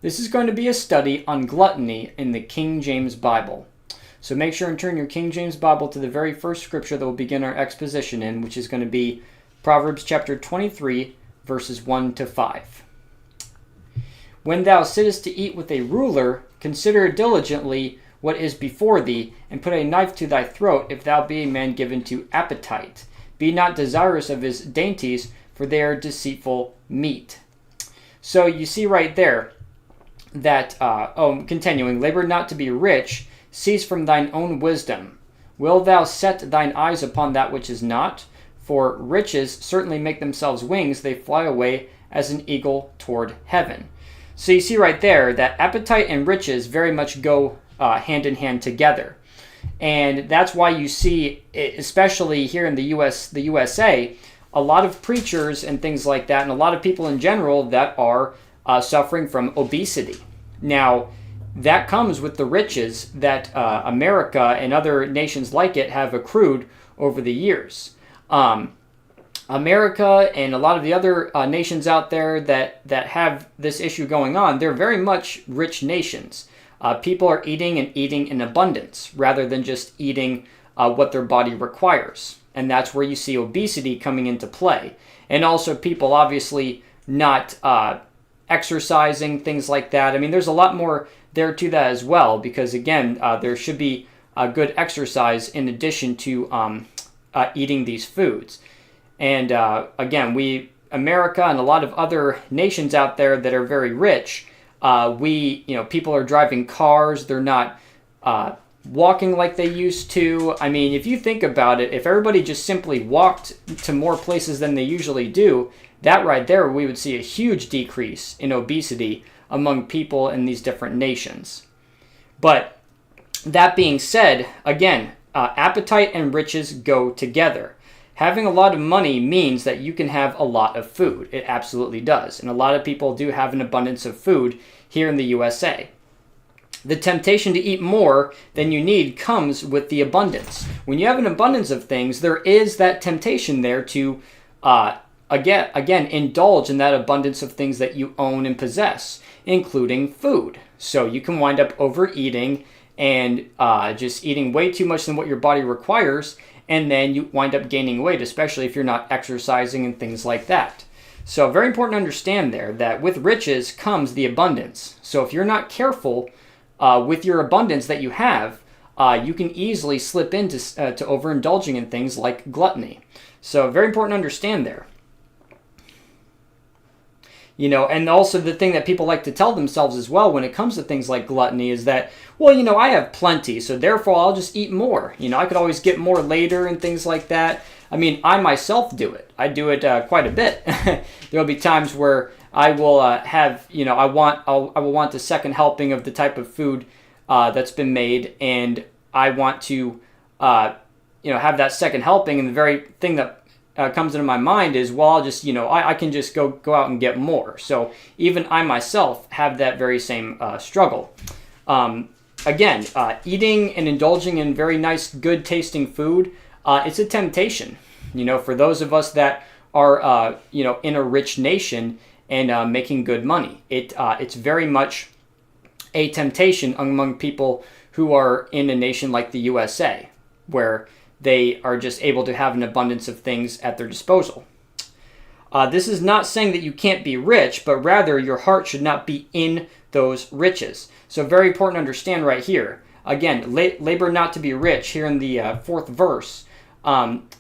This is going to be a study on gluttony in the King James Bible. So make sure and turn your King James Bible to the very first scripture that we'll begin our exposition in, which is going to be Proverbs chapter 23, verses 1 to 5. When thou sittest to eat with a ruler, consider diligently what is before thee, and put a knife to thy throat, if thou be a man given to appetite. Be not desirous of his dainties, for they are deceitful meat. So you see right there that, continuing, labor not to be rich, cease from thine own wisdom. Will thou set thine eyes upon that which is not? For riches certainly make themselves wings, they fly away as an eagle toward heaven. So you see right there that appetite and riches very much go hand in hand together. And that's why you see, especially here in the USA, a lot of preachers and things like that, and a lot of people in general that are suffering from obesity. Now, that comes with the riches that America and other nations like it have accrued over the years. America and a lot of the other nations out there that have this issue going on, they're very much rich nations. People are eating and eating in abundance rather than just eating what their body requires. And that's where you see obesity coming into play. And also people obviously not exercising, things like that. I mean, there's a lot more there to that as well, because again, there should be a good exercise in addition to eating these foods. And again, America and a lot of other nations out there that are very rich, people are driving cars, they're not walking like they used to. I mean, if you think about it, if everybody just simply walked to more places than they usually do, that right there, we would see a huge decrease in obesity among people in these different nations. But that being said, again, appetite and riches go together. Having a lot of money means that you can have a lot of food. It absolutely does. And a lot of people do have an abundance of food here in the USA. The temptation to eat more than you need comes with the abundance. When you have an abundance of things, there is that temptation there to, again, indulge in that abundance of things that you own and possess, including food. So you can wind up overeating and just eating way too much than what your body requires, and then you wind up gaining weight, especially if you're not exercising and things like that. So very important to understand there that with riches comes the abundance. So if you're not careful with your abundance that you have, you can easily slip into to overindulging in things like gluttony. So very important to understand there. And also the thing that people like to tell themselves as well when it comes to things like gluttony is that, well, I have plenty, so therefore I'll just eat more. I could always get more later and things like that. I mean, I myself do it. I do it quite a bit. There'll be times where I will have, I will want the second helping of the type of food that's been made, and I want to, have that second helping, and the very thing that comes into my mind is, well, I'll just, I can just go out and get more. So even I myself have that very same struggle. Again, eating and indulging in very nice, good tasting food, it's a temptation. For those of us that are, in a rich nation and making good money, it's very much a temptation among people who are in a nation like the USA, where they are just able to have an abundance of things at their disposal. This is not saying that you can't be rich, but rather your heart should not be in those riches. So very important to understand right here. Again, labor not to be rich, here in the fourth verse.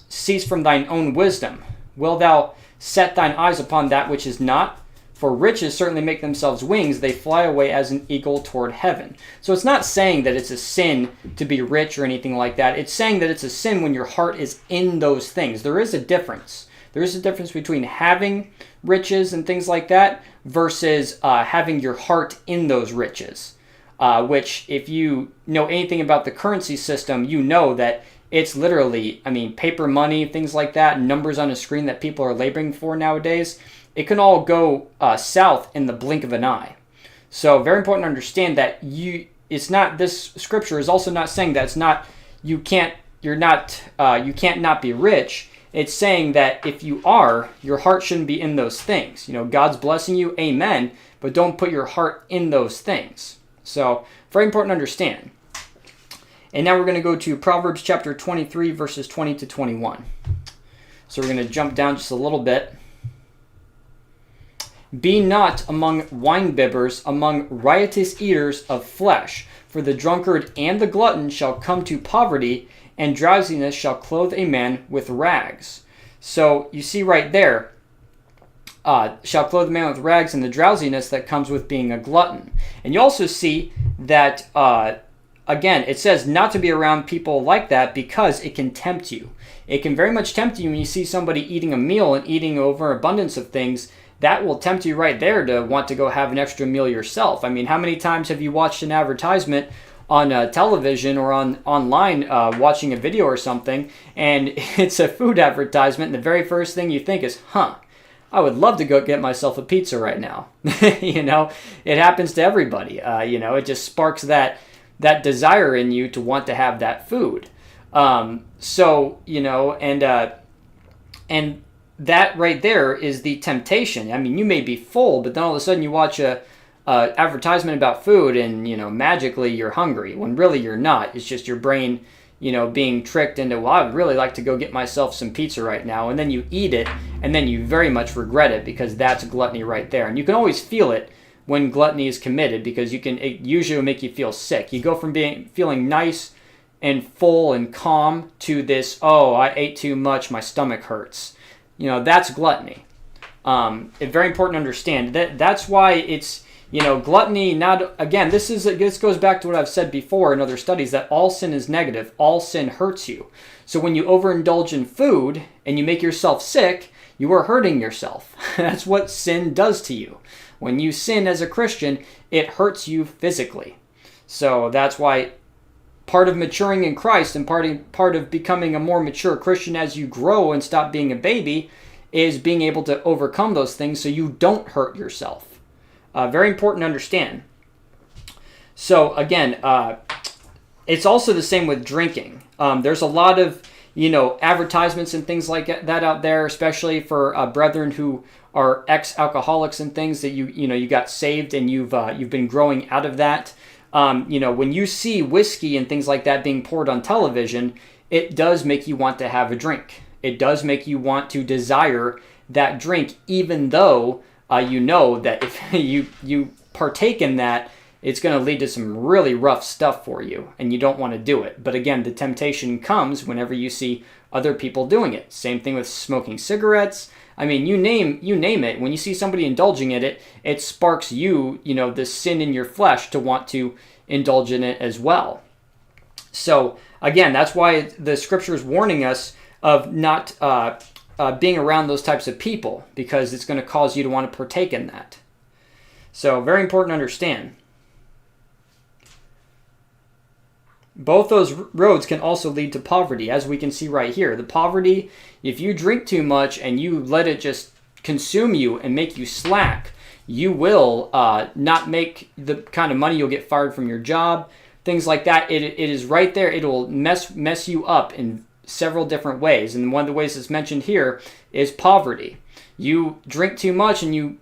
Cease from thine own wisdom. Will thou set thine eyes upon that which is not? For riches certainly make themselves wings, they fly away as an eagle toward heaven. So it's not saying that it's a sin to be rich or anything like that. It's saying that it's a sin when your heart is in those things. There is a difference. There is a difference between having riches and things like that versus having your heart in those riches. Which, if you know anything about the currency system, you know that it's literally, paper money, things like that, numbers on a screen that people are laboring for nowadays. It can all go south in the blink of an eye. So very important to understand that this scripture is also not saying that you can't not be rich. it's saying that if you are, your heart shouldn't be in those things. God's blessing you, amen, but don't put your heart in those things. So, very important to understand. And now we're going to go to Proverbs chapter 23, verses 20 to 21. So we're going to jump down just a little bit. Be not among winebibbers, among riotous eaters of flesh, for the drunkard and the glutton shall come to poverty, and drowsiness shall clothe a man with rags. So you see right there, shall clothe a man with rags, and the drowsiness that comes with being a glutton. And you also see that, again, it says not to be around people like that because it can tempt you. It can very much tempt you when you see somebody eating a meal and eating over abundance of things. That will tempt you right there to want to go have an extra meal yourself. I mean, how many times have you watched an advertisement on television or online watching a video or something, and it's a food advertisement, and the very first thing you think is, I would love to go get myself a pizza right now. It happens to everybody. It just sparks that desire in you to want to have that food. And that right there is the temptation. I mean, you may be full, but then all of a sudden you watch a advertisement about food and, magically you're hungry when really you're not. It's just your brain, being tricked into, well, I would really like to go get myself some pizza right now. And then you eat it and then you very much regret it because that's gluttony right there. And you can always feel it when gluttony is committed because it usually will make you feel sick. You go from feeling nice and full and calm to this, I ate too much, my stomach hurts. That's gluttony. It's very important to understand that's why it's, gluttony. Not again. This goes back to what I've said before in other studies that all sin is negative. All sin hurts you. So when you overindulge in food and you make yourself sick, you are hurting yourself. That's what sin does to you. When you sin as a Christian, it hurts you physically. So that's why part of maturing in Christ and part of becoming a more mature Christian as you grow and stop being a baby is being able to overcome those things so you don't hurt yourself. Very important to understand. So again, it's also the same with drinking. There's a lot of advertisements and things like that out there, especially for brethren who are ex-alcoholics and things that you got saved and you've been growing out of that. When you see whiskey and things like that being poured on television, it does make you want to have a drink. It does make you want to desire that drink, even though that if you partake in that, it's going to lead to some really rough stuff for you, and you don't want to do it. But again, the temptation comes whenever you see other people doing it. Same thing with smoking cigarettes. I mean, you name it. When you see somebody indulging in it, it sparks the sin in your flesh to want to indulge in it as well. So again, that's why the scripture is warning us of not being around those types of people, because it's going to cause you to want to partake in that. So very important to understand. Both those roads can also lead to poverty, as we can see right here. The poverty, if you drink too much and you let it just consume you and make you slack, you will not make the kind of money. You'll get fired from your job, things like that. It is right there. It will mess you up in several different ways. And one of the ways that's mentioned here is poverty. You drink too much and you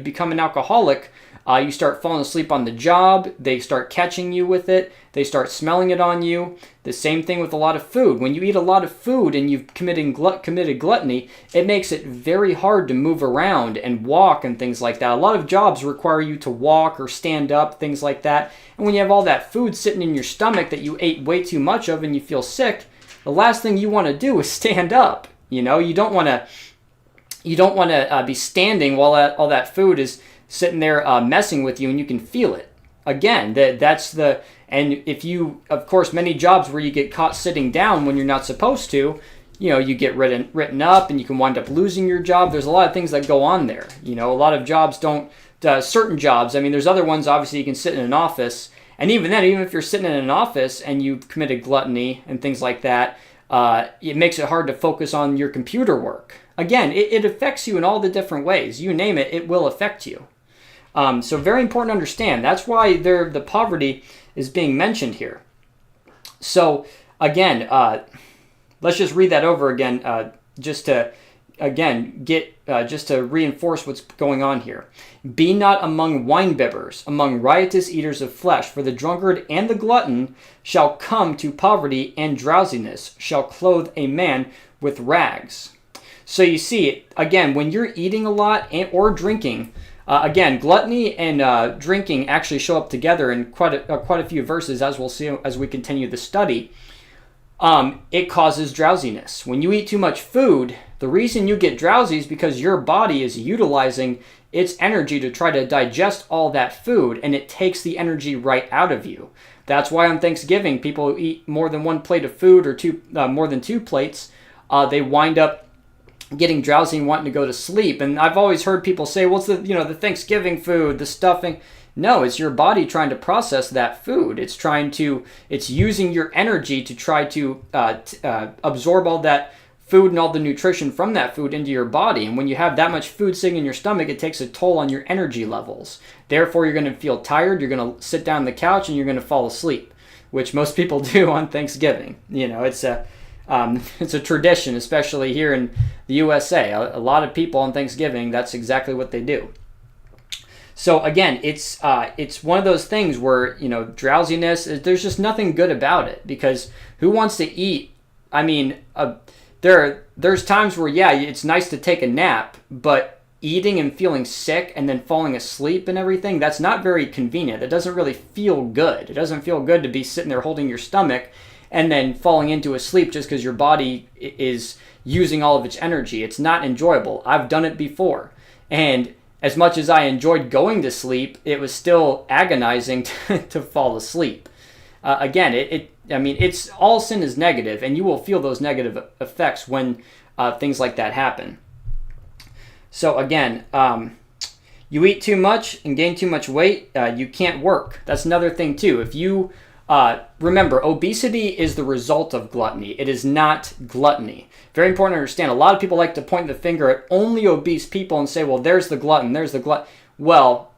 become an alcoholic. You start falling asleep on the job. They start catching you with it. They start smelling it on you. The same thing with a lot of food. When you eat a lot of food and you've committed gluttony, it makes it very hard to move around and walk and things like that. A lot of jobs require you to walk or stand up, things like that. And when you have all that food sitting in your stomach that you ate way too much of and you feel sick, the last thing you want to do is stand up. You don't want to be standing while all that food is sitting there messing with you, and you can feel it. Again, and if you, of course, many jobs where you get caught sitting down when you're not supposed to, you get written up and you can wind up losing your job. There's a lot of things that go on there. A lot of jobs don't, certain jobs, I mean, there's other ones, obviously, you can sit in an office, and even then, even if you're sitting in an office and you've committed gluttony and things like that, it makes it hard to focus on your computer work. Again, it affects you in all the different ways. You name it, it will affect you. So very important to understand. That's why the poverty is being mentioned here. So again, Let's just read that over again, just to just to reinforce what's going on here. Be not among winebibbers, among riotous eaters of flesh, for the drunkard and the glutton shall come to poverty, and drowsiness shall clothe a man with rags. So you see, again, when you're eating a lot or drinking, again, gluttony and drinking actually show up together in quite a few verses, as we'll see as we continue the study. It causes drowsiness. When you eat too much food, the reason you get drowsy is because your body is utilizing its energy to try to digest all that food, and it takes the energy right out of you. That's why on Thanksgiving, people who eat more than one plate of food or more than two plates, they wind up getting drowsy and wanting to go to sleep. And I've always heard people say, well, it's the Thanksgiving food, the stuffing. No, it's your body trying to process that food. It's using your energy to try to absorb all that food and all the nutrition from that food into your body. And when you have that much food sitting in your stomach, it takes a toll on your energy levels. Therefore, you're going to feel tired. You're going to sit down on the couch and you're going to fall asleep, which most people do on Thanksgiving. It's a tradition, especially here in the USA. A lot of people on Thanksgiving, that's exactly what they do. So again, it's one of those things where, drowsiness, there's just nothing good about it, because who wants to eat? I mean, there's times where, yeah, it's nice to take a nap, but eating and feeling sick and then falling asleep and everything, that's not very convenient. It doesn't really feel good. It doesn't feel good to be sitting there holding your stomach and then falling into a sleep just because your body is using all of its energy. It's not enjoyable. I've done it before. And as much as I enjoyed going to sleep, it was still agonizing to fall asleep. Again, it's all sin is negative, and you will feel those negative effects when things like that happen. So again, you eat too much and gain too much weight, you can't work. That's another thing too. If you remember, obesity is the result of gluttony. It is not gluttony. Very important to understand. A lot of people like to point the finger at only obese people and say, well, there's the glutton, there's the glutton. Well,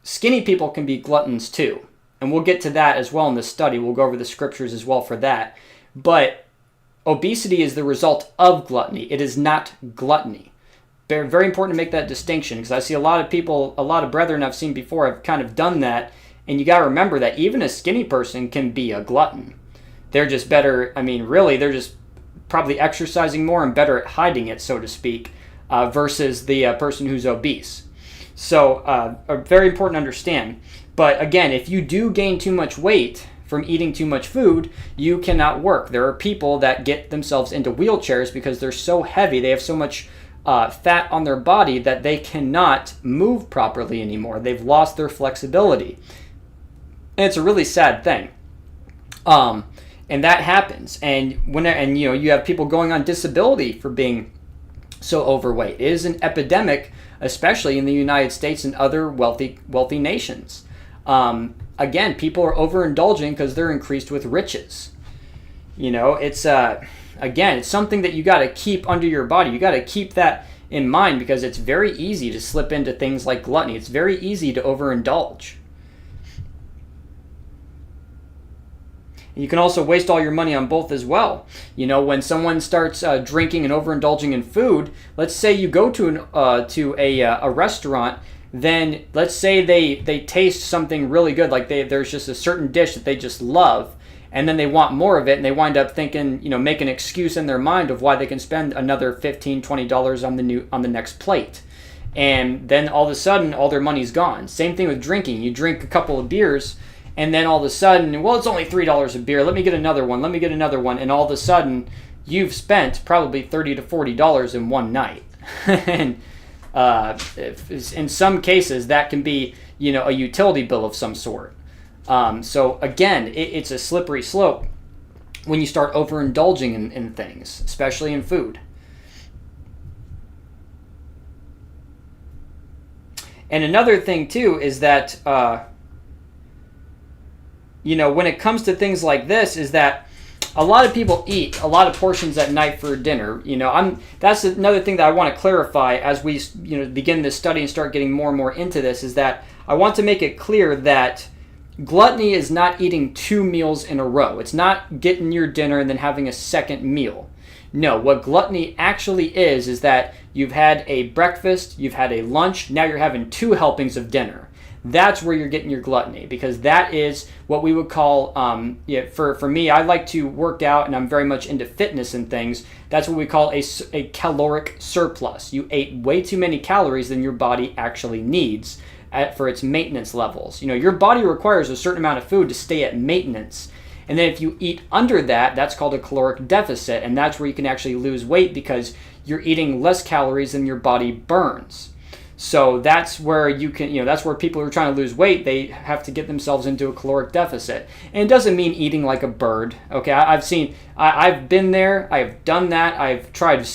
skinny people can be gluttons too. And we'll get to that as well in this study. We'll go over the scriptures as well for that. But obesity is the result of gluttony. It is not gluttony. Very, very important to make that distinction, because I see a lot of people, a lot of brethren I've seen before have kind of done that. And you got to remember that even a skinny person can be a glutton. They're just better, really, they're just probably exercising more and better at hiding it, so to speak, versus the person who's obese. So, very important to understand. But again, if you do gain too much weight from eating too much food, you cannot work. There are people that get themselves into wheelchairs because they're so heavy, they have so much fat on their body that they cannot move properly anymore. They've lost their flexibility. And it's a really sad thing. And that happens. And you have people going on disability for being so overweight. It is an epidemic, especially in the United States and other wealthy nations. Again, people are overindulging because they're increased with riches. It's it's something that you got to keep under your body. You got to keep that in mind, because it's very easy to slip into things like gluttony. It's very easy to overindulge. You can also waste all your money on both as well. When someone starts drinking and overindulging in food, let's say you go to a restaurant, then let's say they taste something really good, like there's just a certain dish that they just love, and then they want more of it, and they wind up thinking, make an excuse in their mind of why they can spend another $15, $20 on the next plate. And then all of a sudden, all their money's gone. Same thing with drinking. You drink a couple of beers, and then all of a sudden, well, it's only $3 a beer. Let me get another one. And all of a sudden, you've spent probably $30 to $40 in one night. And in some cases, that can be, a utility bill of some sort. So again, it's a slippery slope when you start overindulging in things, especially in food. And another thing too is that when it comes to things like this, is that a lot of people eat a lot of portions at night for dinner. That's another thing that I want to clarify as we begin this study and start getting more and more into this, is that I want to make it clear that gluttony is not eating 2 meals in a row. It's not getting your dinner and then having a second meal. No, what gluttony actually is that you've had a breakfast, you've had a lunch, now you're having 2 helpings of dinner. That's where you're getting your gluttony, because that is what we would call, for me, I like to work out and I'm very much into fitness and things. That's what we call a caloric surplus. You ate way too many calories than your body actually needs for its maintenance levels. Your body requires a certain amount of food to stay at maintenance. And then if you eat under that, that's called a caloric deficit, and that's where you can actually lose weight because you're eating less calories than your body burns. So that's where you can, that's where people who are trying to lose weight, they have to get themselves into a caloric deficit. And it doesn't mean eating like a bird. Okay, I've been there, I've done that, I've tried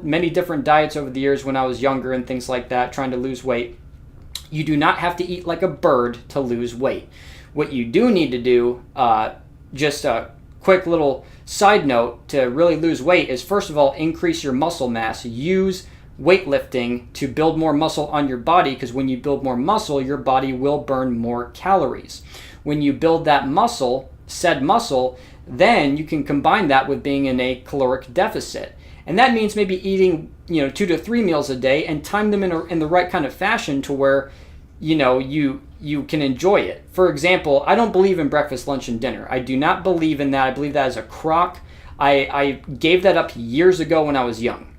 many different diets over the years when I was younger and things like that, trying to lose weight. You do not have to eat like a bird to lose weight. What you do need to do, just a quick little side note to really lose weight, is first of all, increase your muscle mass. Use weightlifting to build more muscle on your body, because when you build more muscle, your body will burn more calories. When you build that said muscle, then you can combine that with being in a caloric deficit. And that means maybe eating 2 to 3 meals a day and time them in the right kind of fashion to where you can enjoy it. For example, I don't believe in breakfast, lunch, and dinner. I do not believe in that. I believe that is a crock. I gave that up years ago when I was young.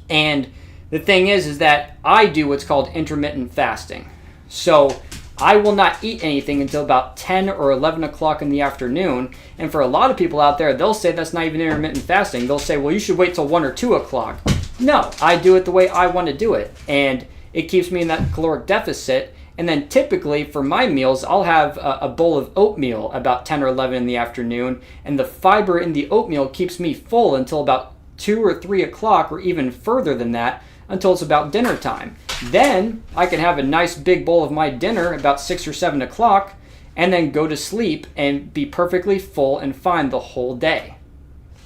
And the thing is that I do what's called intermittent fasting. So I will not eat anything until about 10 or 11 o'clock in the afternoon. And for a lot of people out there, they'll say that's not even intermittent fasting. They'll say, well, you should wait till 1 or 2 o'clock. No, I do it the way I want to do it. And it keeps me in that caloric deficit. And then typically for my meals, I'll have a bowl of oatmeal about 10 or 11 in the afternoon. And the fiber in the oatmeal keeps me full until about 2 or 3 o'clock, or even further than that, until it's about dinner time. Then I can have a nice big bowl of my dinner about 6 or 7 o'clock and then go to sleep and be perfectly full and fine the whole day.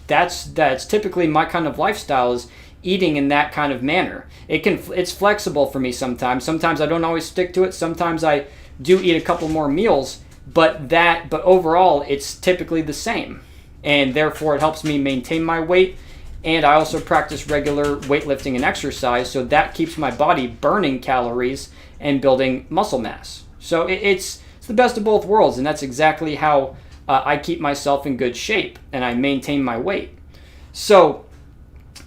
That's typically my kind of lifestyle, is eating in that kind of manner. It's flexible for me sometimes. Sometimes I don't always stick to it. Sometimes I do eat a couple more meals, but overall it's typically the same. And therefore it helps me maintain my weight. And I also practice regular weightlifting and exercise, so that keeps my body burning calories and building muscle mass. So it's the best of both worlds, and that's exactly how I keep myself in good shape and I maintain my weight. So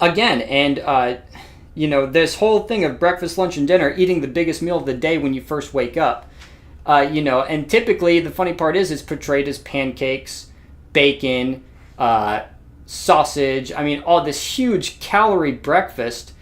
again, and this whole thing of breakfast, lunch, and dinner, eating the biggest meal of the day when you first wake up, and typically the funny part is it's portrayed as pancakes, bacon, sausage, all this huge calorie breakfast.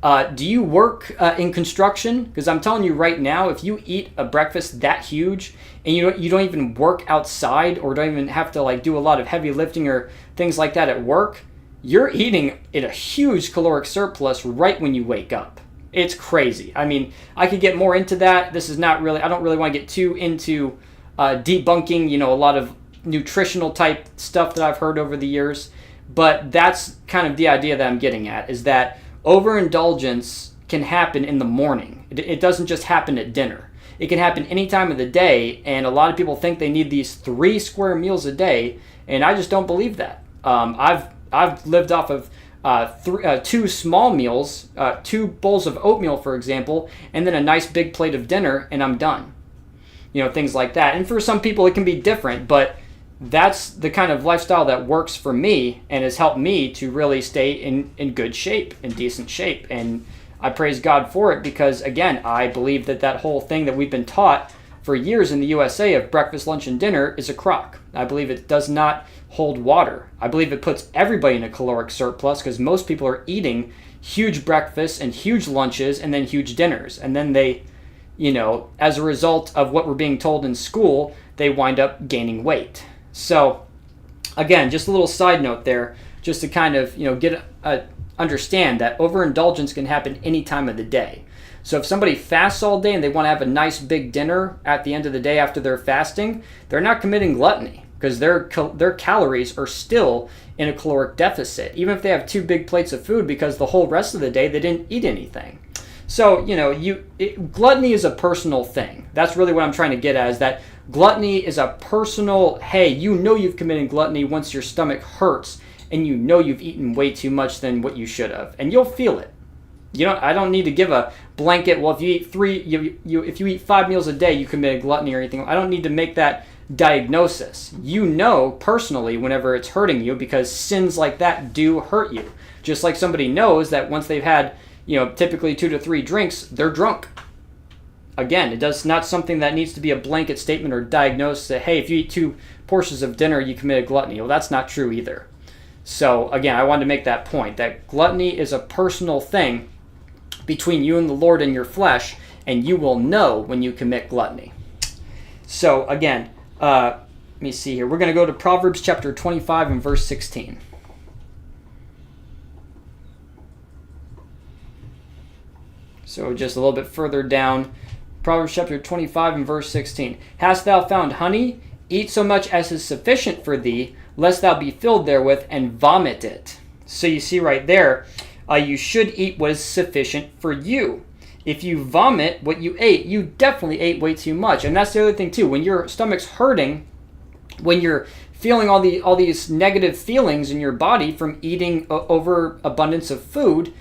Do you work in construction? Because I'm telling you right now, if you eat a breakfast that huge and you don't even work outside or don't even have to do a lot of heavy lifting or things like that at work, you're eating in a huge caloric surplus right when you wake up. It's crazy. I could get more into that. This is not really, I don't really want to get too into debunking, a lot of nutritional type stuff that I've heard over the years. But that's kind of the idea that I'm getting at, is that overindulgence can happen in the morning. It doesn't just happen at dinner. It can happen any time of the day, and a lot of people think they need these 3 square meals a day, and I just don't believe that. I've lived off of 2 small meals, 2 bowls of oatmeal, for example, and then a nice big plate of dinner, and I'm done. Things like that. And for some people it can be different, but that's the kind of lifestyle that works for me and has helped me to really stay in good shape, in decent shape. And I praise God for it, because again, I believe that whole thing that we've been taught for years in the USA of breakfast, lunch, and dinner is a crock. I believe it does not hold water. I believe it puts everybody in a caloric surplus, because most people are eating huge breakfasts and huge lunches and then huge dinners. And then they, as a result of what we're being told in school, they wind up gaining weight. So, again, just a little side note there, just to kind of, understand that overindulgence can happen any time of the day. So if somebody fasts all day and they want to have a nice big dinner at the end of the day after they're fasting, they're not committing gluttony, because their calories are still in a caloric deficit, even if they have 2 big plates of food, because the whole rest of the day they didn't eat anything. So, gluttony is a personal thing. That's really what I'm trying to get at, is that gluttony is a personal, hey, you've committed gluttony once your stomach hurts and you know you've eaten way too much than what you should have, and you'll feel it. I don't need to give a blanket, well, if you eat if you eat 5 meals a day, you commit gluttony or anything. I don't need to make that diagnosis. You know personally whenever it's hurting you, because sins like that do hurt you. Just like somebody knows that once they've had, typically 2 to 3 drinks, they're drunk. Again, it does not something that needs to be a blanket statement or diagnosis that, hey, if you eat 2 portions of dinner, you committed gluttony. Well, that's not true either. So again, I wanted to make that point, that gluttony is a personal thing between you and the Lord and your flesh, and you will know when you commit gluttony. So again, let me see here. We're going to go to Proverbs chapter 25 and verse 16. So just a little bit further down, Proverbs chapter 25 and verse 16. Hast thou found honey? Eat so much as is sufficient for thee, lest thou be filled therewith and vomit it. So you see right there, you should eat what is sufficient for you. If you vomit what you ate, you definitely ate way too much. And that's the other thing too. When your stomach's hurting, when you're feeling all these negative feelings in your body from eating overabundance of food,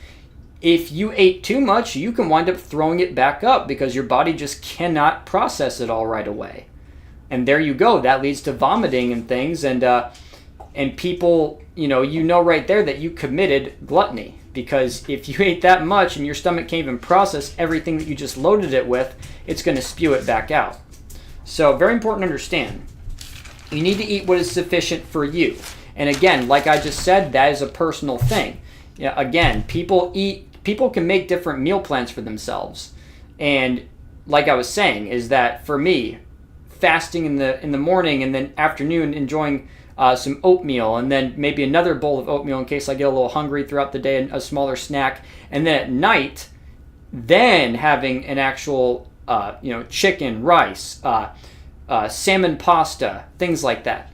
if you ate too much, you can wind up throwing it back up because your body just cannot process it all right away. And there you go. That leads to vomiting and things. And people, right there that you committed gluttony. Because if you ate that much and your stomach can't even process everything that you just loaded it with, it's going to spew it back out. So very important to understand. You need to eat what is sufficient for you. And again, like I just said, that is a personal thing. Again, people can make different meal plans for themselves. And like I was saying, is that for me, fasting in the morning and then afternoon enjoying some oatmeal, and then maybe another bowl of oatmeal in case I get a little hungry throughout the day, and a smaller snack, and then at night, then having an actual chicken, rice, salmon pasta, things like that.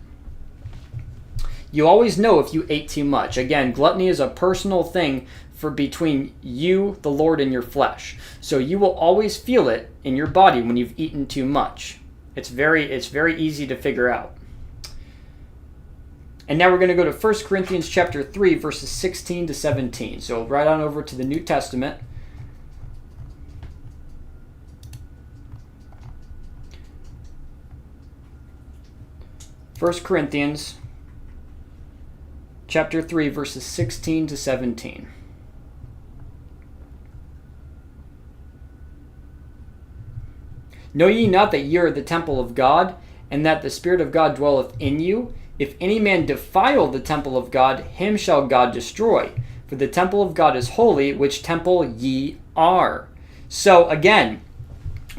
You always know if you ate too much. Again, gluttony is a personal thing for between you, the Lord, and your flesh. So you will always feel it in your body when you've eaten too much. It's very easy to figure out. And now we're going to go to 1 Corinthians chapter 3, verses 16 to 17. So right on over to the New Testament. First Corinthians chapter 3, verses 16 to 17. Know ye not that ye are the temple of God, and that the Spirit of God dwelleth in you? If any man defile the temple of God, him shall God destroy. For the temple of God is holy, which temple ye are. So again,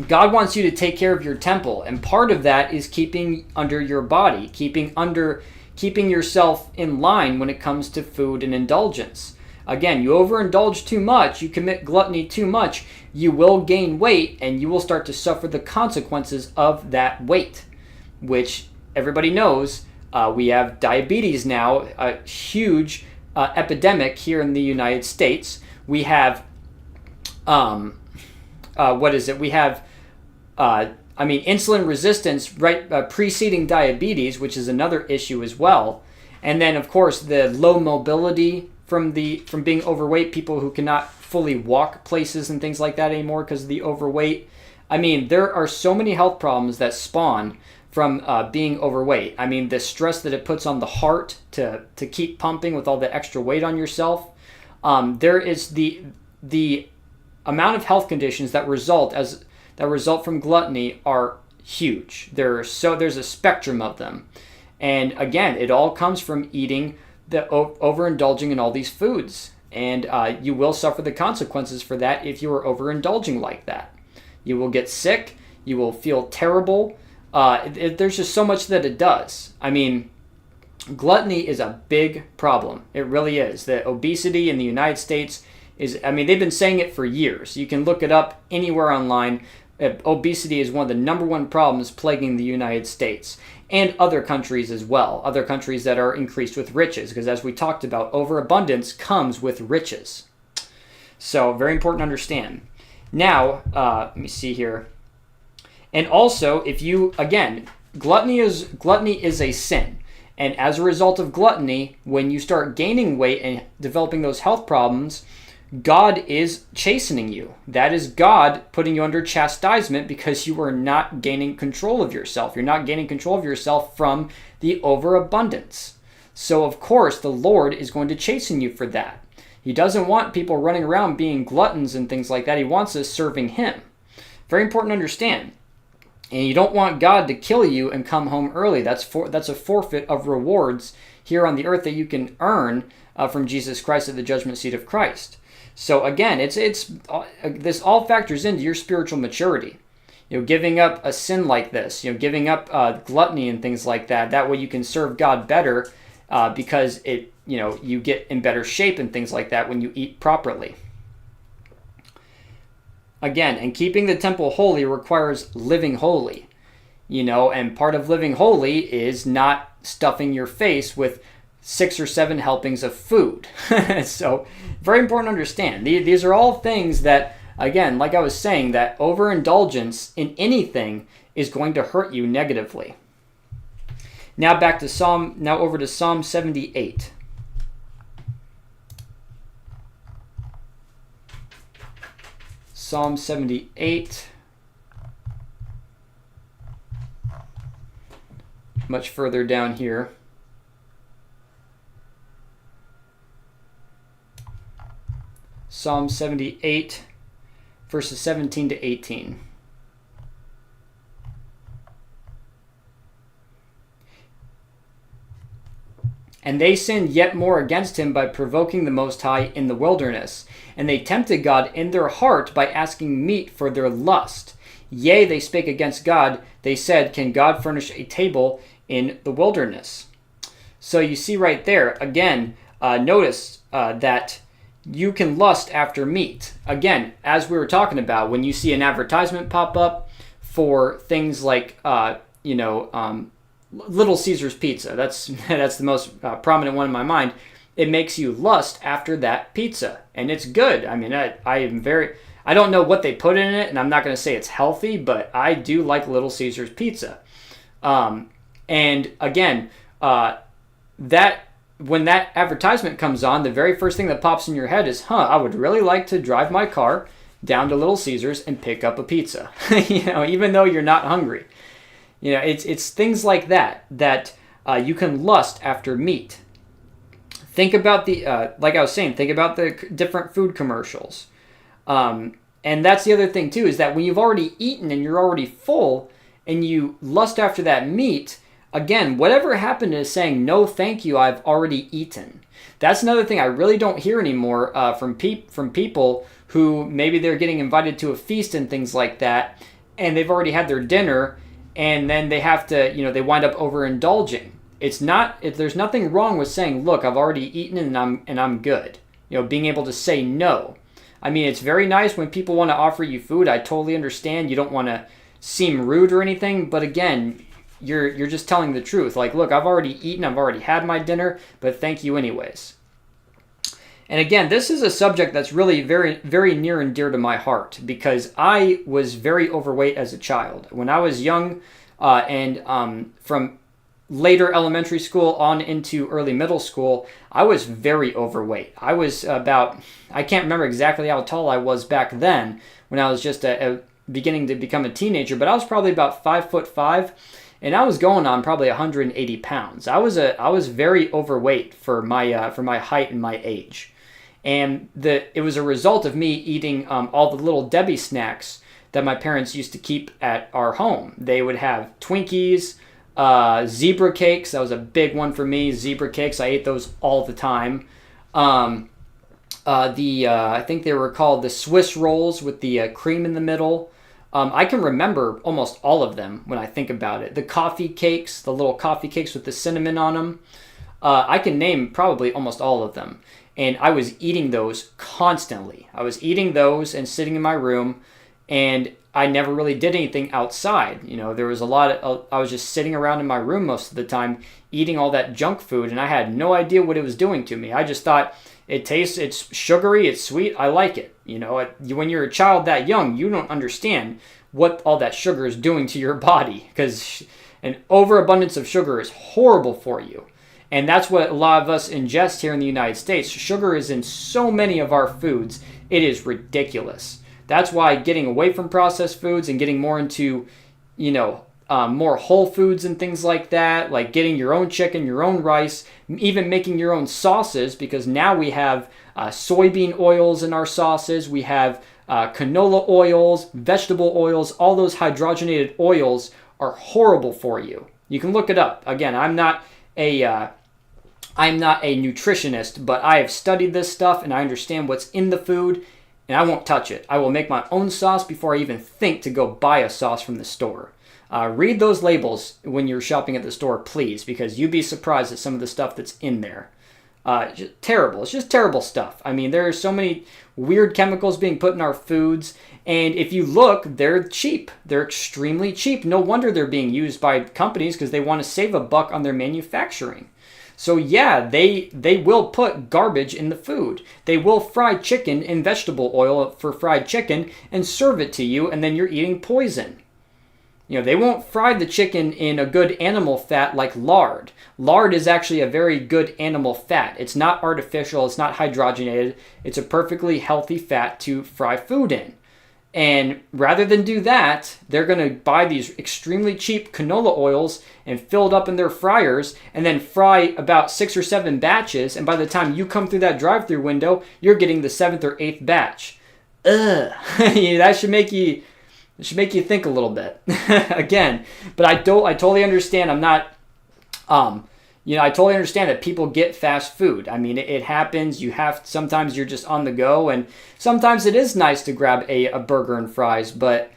God wants you to take care of your temple, and part of that is keeping under your body, keeping yourself in line when it comes to food and indulgence. Again, you overindulge too much, you commit gluttony too much, you will gain weight, and you will start to suffer the consequences of that weight, which everybody knows. We have diabetes now, a huge epidemic here in the United States. We have, We have, insulin resistance preceding diabetes, which is another issue as well. And then, of course, the low mobility from being overweight, people who cannot fully walk places and things like that anymore because of the overweight. There are so many health problems that spawn from being overweight. The stress that it puts on the heart to keep pumping with all the extra weight on yourself. There is the amount of health conditions that result from gluttony are huge. There's a spectrum of them. And again, it all comes from eating overindulging in all these foods. And you will suffer the consequences for that if you are overindulging like that. You will get sick. You will feel terrible. There's just so much that it does. Gluttony is a big problem. It really is. The obesity in the United States is, they've been saying it for years. You can look it up anywhere online. Obesity is one of the number one problems plaguing the United States and other countries as well. Other countries that are increased with riches, because as we talked about, overabundance comes with riches. So very important to understand. Now, let me see here. And also, gluttony is a sin. And as a result of gluttony, when you start gaining weight and developing those health problems, God is chastening you. That is God putting you under chastisement because you are not gaining control of yourself. You're not gaining control of yourself from the overabundance. So of course, the Lord is going to chasten you for that. He doesn't want people running around being gluttons and things like that. He wants us serving Him. Very important to understand. And you don't want God to kill you and come home early. That's a forfeit of rewards here on the earth that you can earn from Jesus Christ at the judgment seat of Christ. So again, this all factors into your spiritual maturity. Giving up a sin like this, giving up gluttony and things like that. That way you can serve God better because you get in better shape and things like that when you eat properly. Again, and keeping the temple holy requires living holy. And part of living holy is not stuffing your face with 6 or 7 helpings of food. So very important to understand. These are all things that, again, like I was saying, that overindulgence in anything is going to hurt you negatively. Now over to Psalm 78. Psalm 78. Much further down here. Psalm 78, verses 17 to 18. And they sinned yet more against him by provoking the Most High in the wilderness. And they tempted God in their heart by asking meat for their lust. Yea, they spake against God. They said, can God furnish a table in the wilderness? So you see right there, again, notice that you can lust after meat. Again, as we were talking about, when you see an advertisement pop up for things like, Little Caesar's Pizza, that's the most prominent one in my mind, it makes you lust after that pizza. And it's good. I mean, I don't know what they put in it, and I'm not going to say it's healthy, but I do like Little Caesar's Pizza. And again, when that advertisement comes on, the very first thing that pops in your head is, I would really like to drive my car down to Little Caesars and pick up a pizza, even though you're not hungry. It's things like that you can lust after meat. Think about like I was saying, think about the different food commercials. And that's the other thing too, is that when you've already eaten and you're already full and you lust after that meat, again, whatever happened to saying, no, thank you, I've already eaten. That's another thing I really don't hear anymore from people who maybe they're getting invited to a feast and things like that, and they've already had their dinner, and then they have to, they wind up overindulging. There's nothing wrong with saying, look, I've already eaten and I'm good. Being able to say no. I mean, it's very nice when people want to offer you food. I totally understand. You don't want to seem rude or anything, but again, you're just telling the truth. Like, look, I've already eaten, I've already had my dinner, but thank you anyways. And again, this is a subject that's really very, very near and dear to my heart because I was very overweight as a child. When I was young and from later elementary school on into early middle school, I was very overweight. I was I can't remember exactly how tall I was back then when I was just beginning to become a teenager, but I was probably about 5'5", and I was going on probably 180 pounds. I was very overweight for my height and my age. And it was a result of me eating all the Little Debbie snacks that my parents used to keep at our home. They would have Twinkies, zebra cakes. That was a big one for me. Zebra cakes, I ate those all the time. I think they were called the Swiss rolls with the cream in the middle. I can remember almost all of them when I think about it. The coffee cakes, the little coffee cakes with the cinnamon on them. I can name probably almost all of them. And I was eating those constantly. I was eating those and sitting in my room, and I never really did anything outside. There was I was just sitting around in my room most of the time eating all that junk food, and I had no idea what it was doing to me. I just thought, it's sugary, it's sweet, I like it. When you're a child that young, you don't understand what all that sugar is doing to your body, because An overabundance of sugar is horrible for you. And that's what a lot of us ingest here in the United States. Sugar is in so many of our foods. It is ridiculous. That's why getting away from processed foods and getting more into, more whole foods and things like that, like getting your own chicken, your own rice, even making your own sauces, because now we have soybean oils in our sauces. We have canola oils, vegetable oils. All those hydrogenated oils are horrible for you. You can look it up. Again, I'm not a nutritionist, but I have studied this stuff and I understand what's in the food, and I won't touch it. I will make my own sauce before I even think to go buy a sauce from the store. Read those labels when you're shopping at the store, please, because you'd be surprised at some of the stuff that's in there. Terrible. It's just terrible stuff. I mean, there are so many weird chemicals being put in our foods, and if you look, they're cheap. They're extremely cheap. No wonder they're being used by companies, because they want to save a buck on their manufacturing. So yeah, they will put garbage in the food. They will fry chicken in vegetable oil for fried chicken and serve it to you, and then you're eating poison. They won't fry the chicken in a good animal fat like lard. Lard is actually a very good animal fat. It's not artificial. It's not hydrogenated. It's a perfectly healthy fat to fry food in. And rather than do that, they're going to buy these extremely cheap canola oils and fill it up in their fryers and then fry about 6 or 7 batches. And by the time you come through that drive-through window, you're getting the 7th or 8th batch. Ugh. That should make you... It should make you think a little bit. Again, but I totally understand. I totally understand that people get fast food. I mean, it happens. Sometimes you're just on the go, and sometimes it is nice to grab a burger and fries, but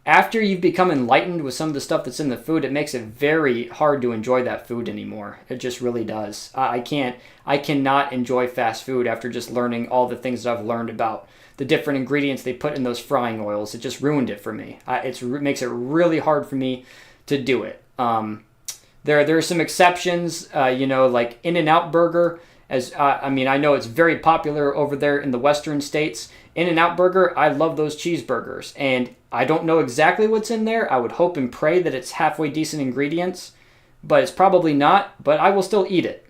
after you've become enlightened with some of the stuff that's in the food, it makes it very hard to enjoy that food anymore. It just really does. I cannot enjoy fast food after just learning all the things that I've learned about the different ingredients they put in those frying oils. It just ruined it for me. It makes it really hard for me to do it. There are some exceptions, like In-N-Out Burger. I know it's very popular over there in the western states. In-N-Out Burger, I love those cheeseburgers. And I don't know exactly what's in there. I would hope and pray that it's halfway decent ingredients, but it's probably not. But I will still eat it.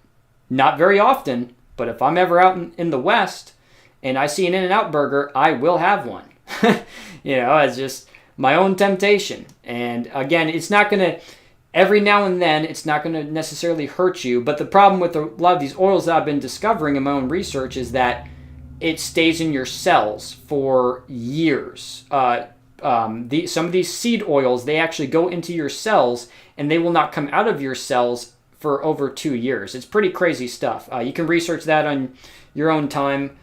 Not very often, but if I'm ever out in the West and I see an In-N-Out Burger, I will have one. It's just my own temptation. And again, it's not going to, every now and then, it's not going to necessarily hurt you. But the problem with a lot of these oils that I've been discovering in my own research is that it stays in your cells for years. Some of these seed oils, they actually go into your cells and they will not come out of your cells for over 2 years. It's pretty crazy stuff. You can research that on your own time.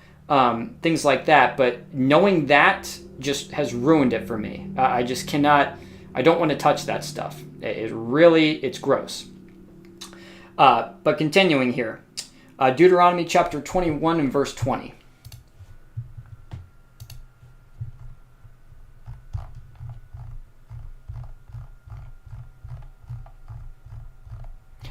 Things like that, but knowing that just has ruined it for me. I just cannot, I don't want to touch that stuff. It's gross. But continuing here, Deuteronomy chapter 21 and verse 20.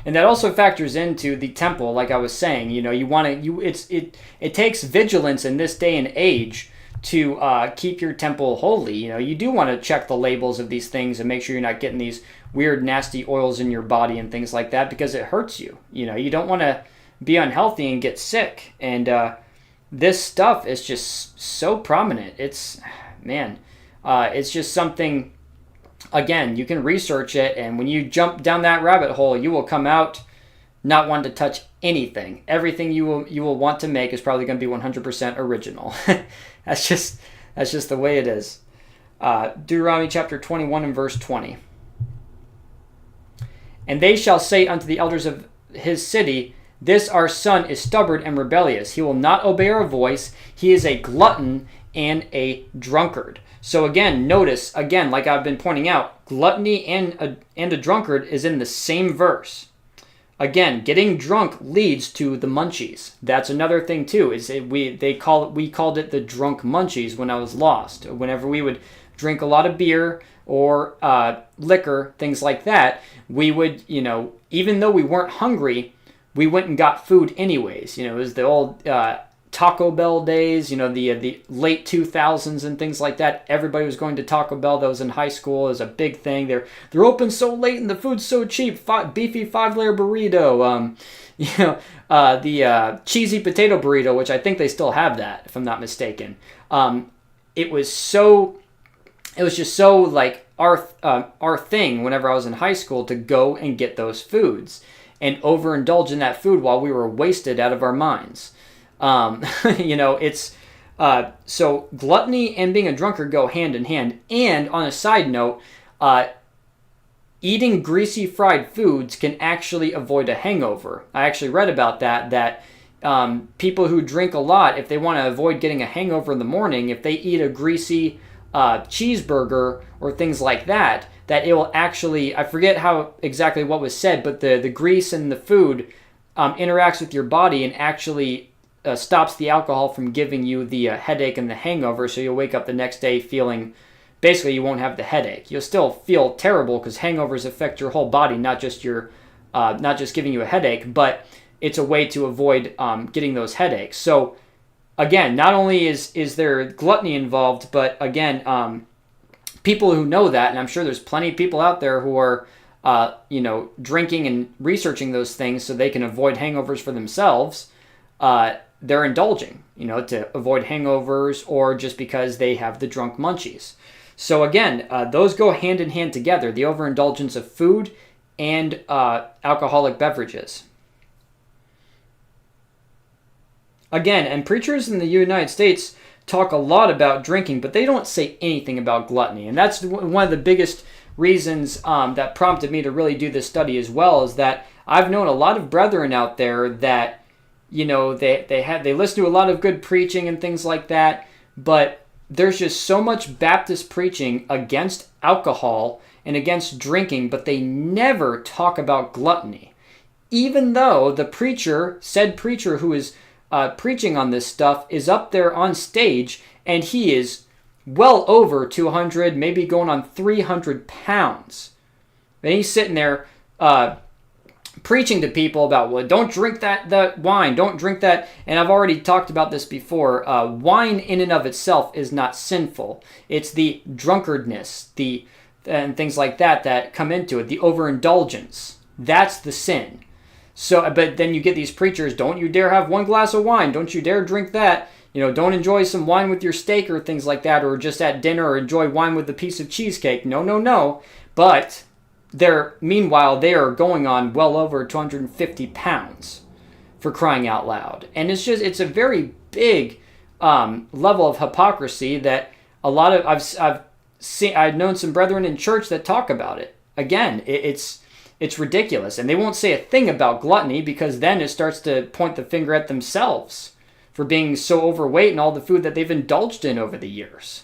And that also factors into the temple, like I was saying. It takes vigilance in this day and age to keep your temple holy. You do want to check the labels of these things and make sure you're not getting these weird, nasty oils in your body and things like that, because it hurts you. You don't want to be unhealthy and get sick. And this stuff is just so prominent. It's just something. Again, you can research it, and when you jump down that rabbit hole, you will come out not wanting to touch anything. Everything you will want to make is probably going to be 100% original. That's just the way it is. Deuteronomy chapter 21 and verse 20. And they shall say unto the elders of his city, This our son is stubborn and rebellious. He will not obey our voice. He is a glutton and a drunkard. So again, notice, like I've been pointing out, gluttony and a drunkard is in the same verse. Again, getting drunk leads to the munchies. That's another thing too. We called it the drunk munchies when I was lost. Whenever we would drink a lot of beer or liquor, things like that, we would, even though we weren't hungry, we went and got food anyways. It was the old Taco Bell days, the late 2000s and things like that. Everybody was going to Taco Bell. That was in high school. It was a big thing. They're open so late and the food's so cheap. Beefy 5-layer burrito. The cheesy potato burrito, which I think they still have that, if I'm not mistaken. It was just so like our thing whenever I was in high school to go and get those foods and overindulge in that food while we were wasted out of our minds. It's so gluttony and being a drunkard go hand in hand. And on a side note, eating greasy fried foods can actually avoid a hangover. I actually read about that people who drink a lot, if they want to avoid getting a hangover in the morning, if they eat a greasy cheeseburger or things like that it will actually, I forget how exactly what was said, but the grease in the food interacts with your body and actually stops the alcohol from giving you the headache and the hangover, so you'll wake up the next day feeling, basically you won't have the headache. You'll still feel terrible because hangovers affect your whole body, not just giving you a headache, but it's a way to avoid getting those headaches. So again, not only is there gluttony involved, but again, people who know that, and I'm sure there's plenty of people out there who are, drinking and researching those things so they can avoid hangovers for themselves. They're indulging, to avoid hangovers or just because they have the drunk munchies. So again, those go hand in hand together, the overindulgence of food and alcoholic beverages. Again, and preachers in the United States talk a lot about drinking, but they don't say anything about gluttony. And that's one of the biggest reasons that prompted me to really do this study as well, is that I've known a lot of brethren out there that, they listen to a lot of good preaching and things like that, but there's just so much Baptist preaching against alcohol and against drinking, but they never talk about gluttony. Even though said preacher who is preaching on this stuff is up there on stage, and he is well over 200, maybe going on 300 pounds. And he's sitting there preaching to people about, well, don't drink that wine, don't drink that. And I've already talked about this before. Wine in and of itself is not sinful. It's the drunkardness, and things like that come into it, the overindulgence. That's the sin. So, but then you get these preachers, don't you dare have one glass of wine, don't you dare drink that, don't enjoy some wine with your steak or things like that, or just at dinner, or enjoy wine with a piece of cheesecake. No. But meanwhile, they are going on well over 250 pounds, for crying out loud. And it's a very big level of hypocrisy that a lot of, I've known some brethren in church that talk about it. Again, it's ridiculous. And they won't say a thing about gluttony, because then it starts to point the finger at themselves for being so overweight and all the food that they've indulged in over the years.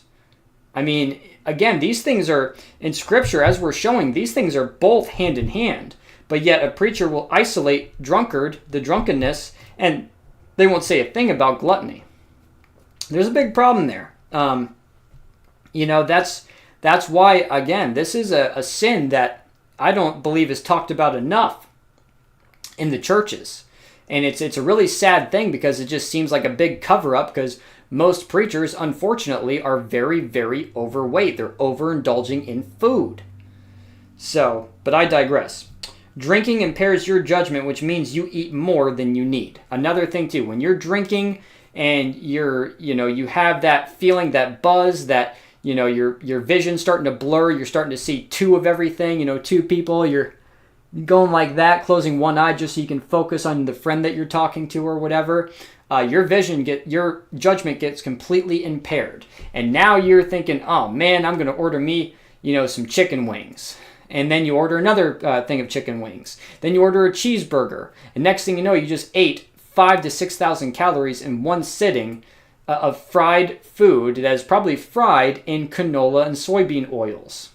I mean, again, these things are, in Scripture, as we're showing, these things are both hand in hand. But yet a preacher will isolate the drunkenness, and they won't say a thing about gluttony. There's a big problem there. That's why, again, this is a sin that I don't believe is talked about enough in the churches. And it's a really sad thing, because it just seems like a big cover-up, because most preachers, unfortunately, are very, very overweight. They're overindulging in food. So, but I digress. Drinking impairs your judgment, which means you eat more than you need. Another thing, too, when you're drinking and you have that feeling, that buzz, that, your vision's starting to blur, you're starting to see two of everything, two people, you're going like that, closing one eye just so you can focus on the friend that you're talking to or whatever. Your judgment gets completely impaired. And now you're thinking, oh man, I'm going to order me, some chicken wings. And then you order another thing of chicken wings. Then you order a cheeseburger. And next thing you know, you just ate 5,000 to 6,000 calories in one sitting of fried food that is probably fried in canola and soybean oils.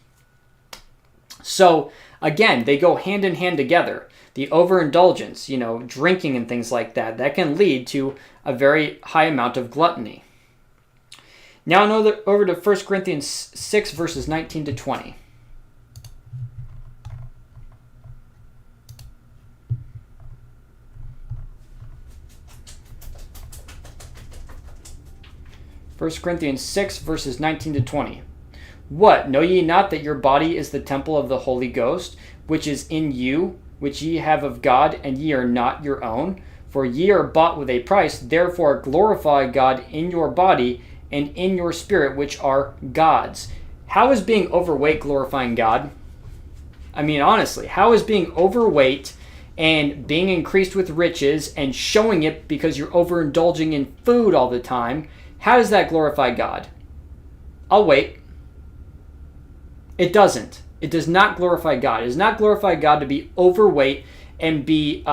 So again, they go hand in hand together. The overindulgence, drinking and things like that can lead to a very high amount of gluttony. Now over to 1 Corinthians 6, verses 19 to 20. 1 Corinthians 6, verses 19 to 20. What? Know ye not that your body is the temple of the Holy Ghost, which is in you, which ye have of God, and ye are not your own? For ye are bought with a price, therefore glorify God in your body and in your spirit, which are God's. How is being overweight glorifying God? I mean, honestly, how is being overweight and being increased with riches and showing it because you're overindulging in food all the time, how does that glorify God? I'll wait. It doesn't. It does not glorify God. It does not glorify God to be overweight and be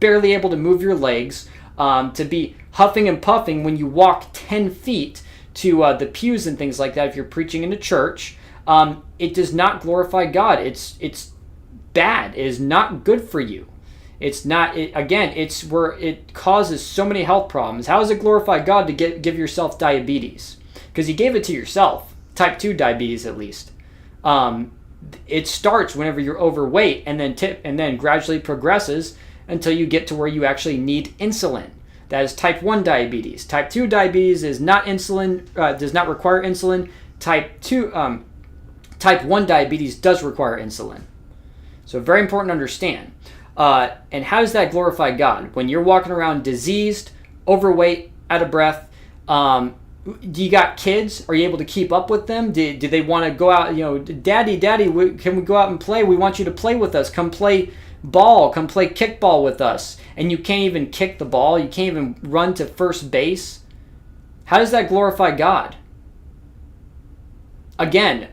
barely able to move your legs, to be huffing and puffing when you walk 10 feet to the pews and things like that if you're preaching in a church. It does not glorify God. It's bad. It is not good for you. It's not, it's where it causes so many health problems. How does it glorify God to give yourself diabetes? Because you gave it to yourself. Type 2 diabetes, at least. It starts whenever you're overweight and then gradually progresses until you get to where you actually need insulin. That is type 1 diabetes. Type 2 diabetes is not insulin, does not require insulin. Type 1 diabetes does require insulin. So very important to understand. And how does that glorify God? When you're walking around diseased, overweight, out of breath, do you got kids? Are you able to keep up with them? Do they want to go out, Daddy, can we go out and play? We want you to play with us. Come play ball. Come play kickball with us. And you can't even kick the ball. You can't even run to first base. How does that glorify God? Again,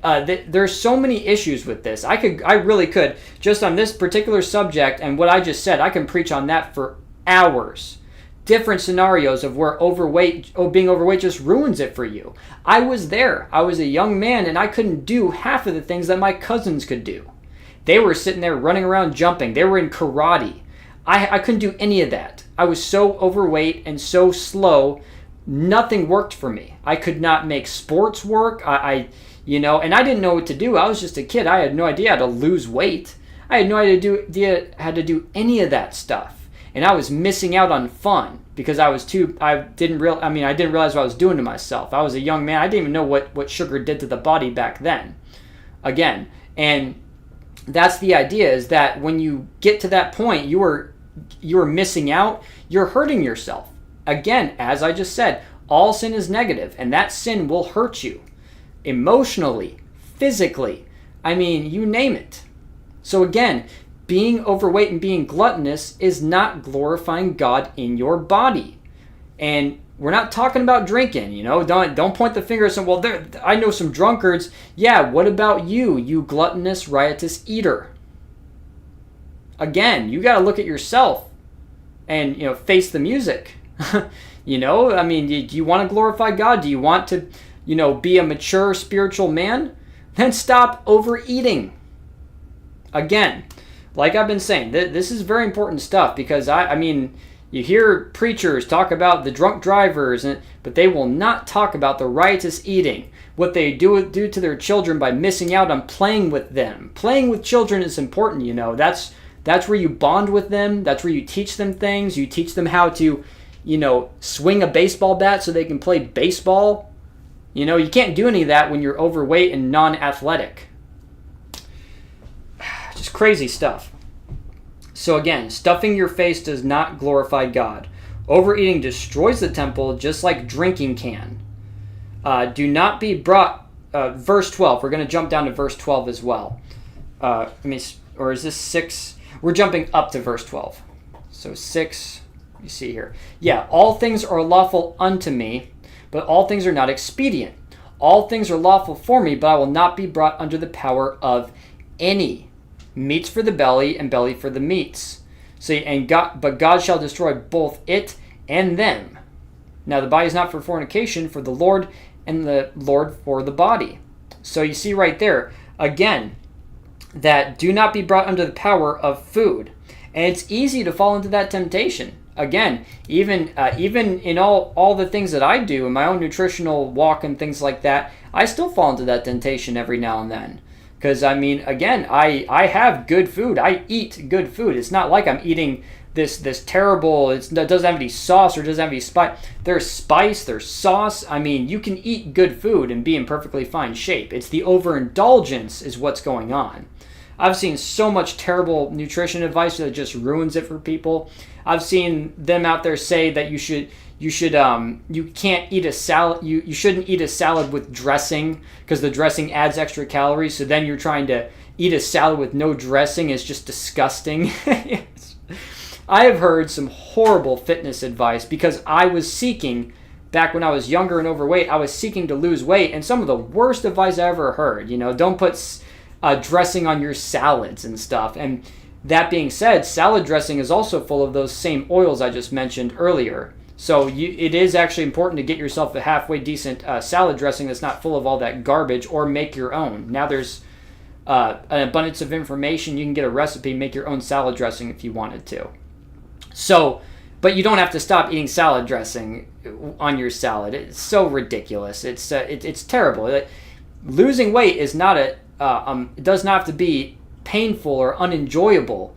there's so many issues with this. I really could, just on this particular subject and what I just said, I can preach on that for hours. Different scenarios of where being overweight just ruins it for you. I was there. I was a young man and I couldn't do half of the things that my cousins could do. They were sitting there running around jumping. They were in karate. I couldn't do any of that. I was so overweight and so slow. Nothing worked for me. I could not make sports work. And I didn't know what to do. I was just a kid. I had no idea how to lose weight. I had no idea how to do any of that stuff. And I was missing out on fun because I didn't realize what I was doing to myself. I was a young man. I didn't even know what sugar did to the body back then. Again, and that's the idea, is that when you get to that point, you are missing out. You're hurting yourself. Again, as I just said, all sin is negative, and that sin will hurt you emotionally, physically. I mean, you name it. So again, being overweight and being gluttonous is not glorifying God in your body. And we're not talking about drinking, Don't point the finger at someone. Well, I know some drunkards. Yeah, what about you gluttonous, riotous eater? Again, you got to look at yourself and, face the music. Do you want to glorify God? Do you want to, be a mature spiritual man? Then stop overeating. Again, like I've been saying, this is very important stuff because you hear preachers talk about the drunk drivers, but they will not talk about the riotous eating, what they do to their children by missing out on playing with them. Playing with children is important, That's where you bond with them. That's where you teach them things. You teach them how to, swing a baseball bat so they can play baseball. You can't do any of that when you're overweight and non-athletic. Just crazy stuff. So again, stuffing your face does not glorify God. Overeating destroys the temple just like drinking can. Do not be brought, verse 12. We're going to jump down to verse 12 as well. Or is this 6? We're jumping up to verse 12. So 6, let me see here. Yeah, all things are lawful unto me, but all things are not expedient. All things are lawful for me, but I will not be brought under the power of any. Meats for the belly, and belly for the meats. But God shall destroy both it and them. Now the body is not for fornication, for the Lord, and the Lord for the body. So you see right there, again, that do not be brought under the power of food. And it's easy to fall into that temptation. Again, even in all the things that I do in my own nutritional walk and things like that, I still fall into that temptation every now and then. Because, again, I have good food. I eat good food. It's not like I'm eating this terrible, it doesn't have any sauce or doesn't have any spice. There's spice, there's sauce. I mean, you can eat good food and be in perfectly fine shape. It's the overindulgence is what's going on. I've seen so much terrible nutrition advice that just ruins it for people. I've seen them out there say that you can't eat a salad, you shouldn't eat a salad with dressing because the dressing adds extra calories. So then you're trying to eat a salad with no dressing. Is just disgusting. I have heard some horrible fitness advice because I was seeking, back when I was younger and overweight, I was seeking to lose weight, and some of the worst advice I ever heard, don't put dressing on your salads and stuff. And that being said, salad dressing is also full of those same oils I just mentioned earlier. So it is actually important to get yourself a halfway decent salad dressing that's not full of all that garbage, or make your own. Now there's an abundance of information. You can get a recipe, make your own salad dressing if you wanted to. So, but you don't have to stop eating salad dressing on your salad. It's so ridiculous. It's terrible. Losing weight is not it does not have to be painful or unenjoyable.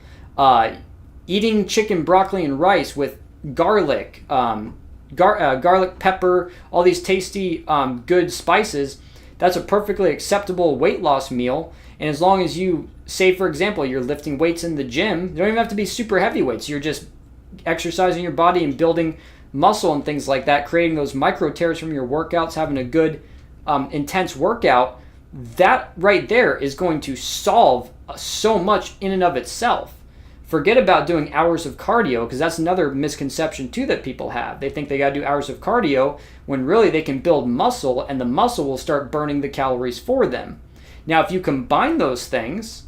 Eating chicken, broccoli, and rice with garlic, garlic, pepper, all these tasty, good spices, that's a perfectly acceptable weight loss meal. And as long as you, say for example, you're lifting weights in the gym, you don't even have to be super heavy weights. You're just exercising your body and building muscle and things like that, creating those micro tears from your workouts, having a good intense workout. That right there is going to solve so much in and of itself. Forget about doing hours of cardio, because that's another misconception too that people have. They think they got to do hours of cardio when really they can build muscle, and the muscle will start burning the calories for them. Now, if you combine those things,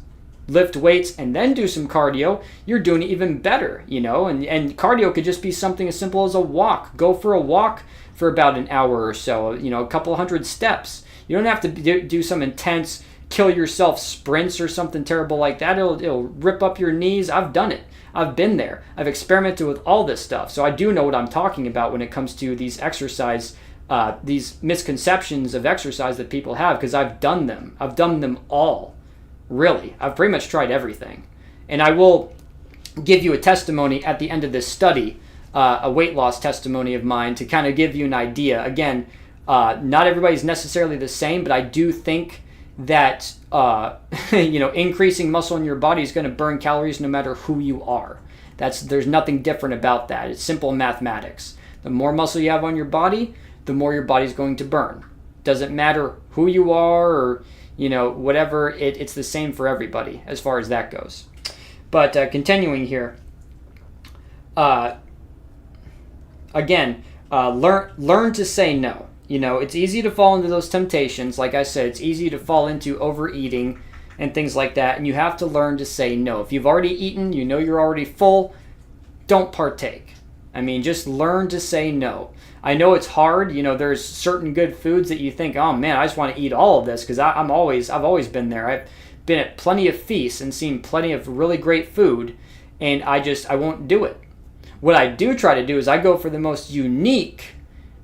lift weights and then do some cardio, you're doing it even better, and cardio could just be something as simple as a walk. Go for a walk for about an hour or so, a couple hundred steps. You don't have to do some intense kill yourself sprints or something terrible like that. It'll rip up your knees. I've done it. I've been there. I've experimented with all this stuff. So I do know what I'm talking about when it comes to these these misconceptions of exercise that people have, because I've done them. I've done them all. Really. I've pretty much tried everything. And I will give you a testimony at the end of this study, a weight loss testimony of mine, to kind of give you an idea. Again, not everybody's necessarily the same, but I do think that increasing muscle in your body is going to burn calories no matter who you are. There's nothing different about that. It's simple mathematics. The more muscle you have on your body, the more your body's going to burn. Doesn't matter who you are or whatever. It's the same for everybody as far as that goes. But continuing here, again, learn to say no. It's easy to fall into those temptations. Like I said, it's easy to fall into overeating and things like that. And you have to learn to say no. If you've already eaten, you're already full, don't partake. Just learn to say no. I know it's hard. There's certain good foods that you think, oh man, I just want to eat all of this, because I've always been there. I've been at plenty of feasts and seen plenty of really great food, and I won't do it. What I do try to do is I go for the most unique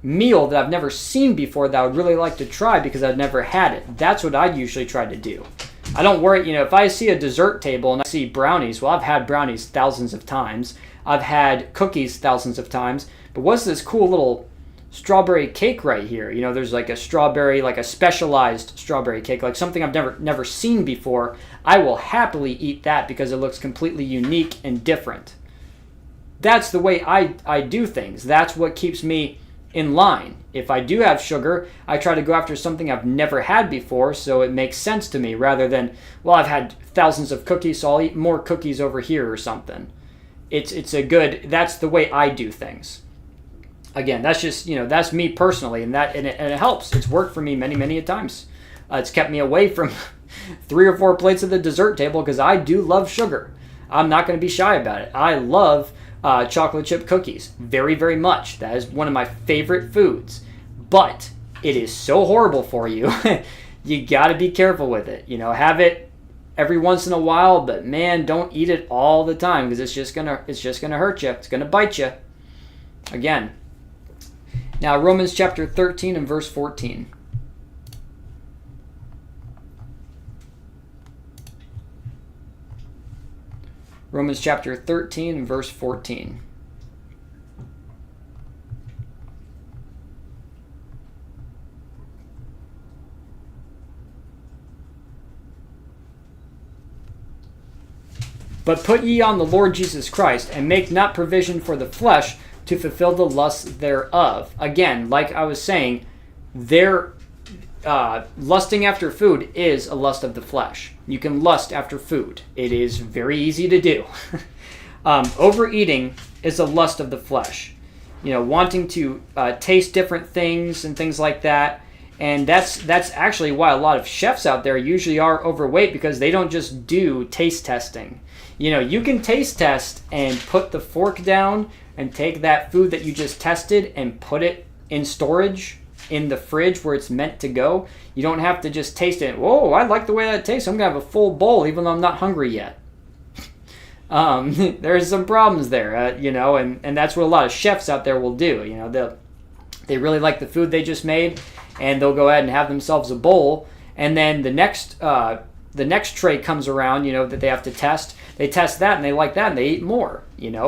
meal that I've never seen before that I would really like to try because I've never had it. That's what I usually try to do. I don't worry, if I see a dessert table and I see brownies, well, I've had brownies thousands of times. I've had cookies thousands of times. But what's this cool little strawberry cake right here? There's like a strawberry, like a specialized strawberry cake, like something I've never seen before. I will happily eat that because it looks completely unique and different. That's the way I do things. That's what keeps me in line. If I do have sugar, I try to go after something I've never had before, so it makes sense to me, rather than, well, I've had thousands of cookies, so I'll eat more cookies over here or something. That's the way I do things. Again, that's just, that's me personally, and it helps. It's worked for me many, many a times. It's kept me away from 3 or 4 plates of the dessert table, because I do love sugar. I'm not going to be shy about it. I love chocolate chip cookies very, very much. That is one of my favorite foods. But it is so horrible for you. You got to be careful with it. Have it every once in a while, but man, don't eat it all the time, because it's just gonna hurt you. It's gonna bite you. Again. Now, Romans chapter 13 and verse 14. Romans chapter 13 and verse 14. But put ye on the Lord Jesus Christ, and make not provision for the flesh to fulfill the lusts thereof. Again, like I was saying, lusting after food is a lust of the flesh. You can lust after food. It is very easy to do. Overeating is a lust of the flesh. Wanting to taste different things and things like that. And that's actually why a lot of chefs out there usually are overweight, because they don't just do taste testing. You can taste test and put the fork down and take that food that you just tested and put it in storage in the fridge where it's meant to go. You don't have to just taste it. Whoa, I like the way that tastes. I'm going to have a full bowl even though I'm not hungry yet. There's some problems there, and that's what a lot of chefs out there will do. They really like the food they just made, and they'll go ahead and have themselves a bowl, and then the next tray comes around, that they have to test. They test that and they like that and they eat more.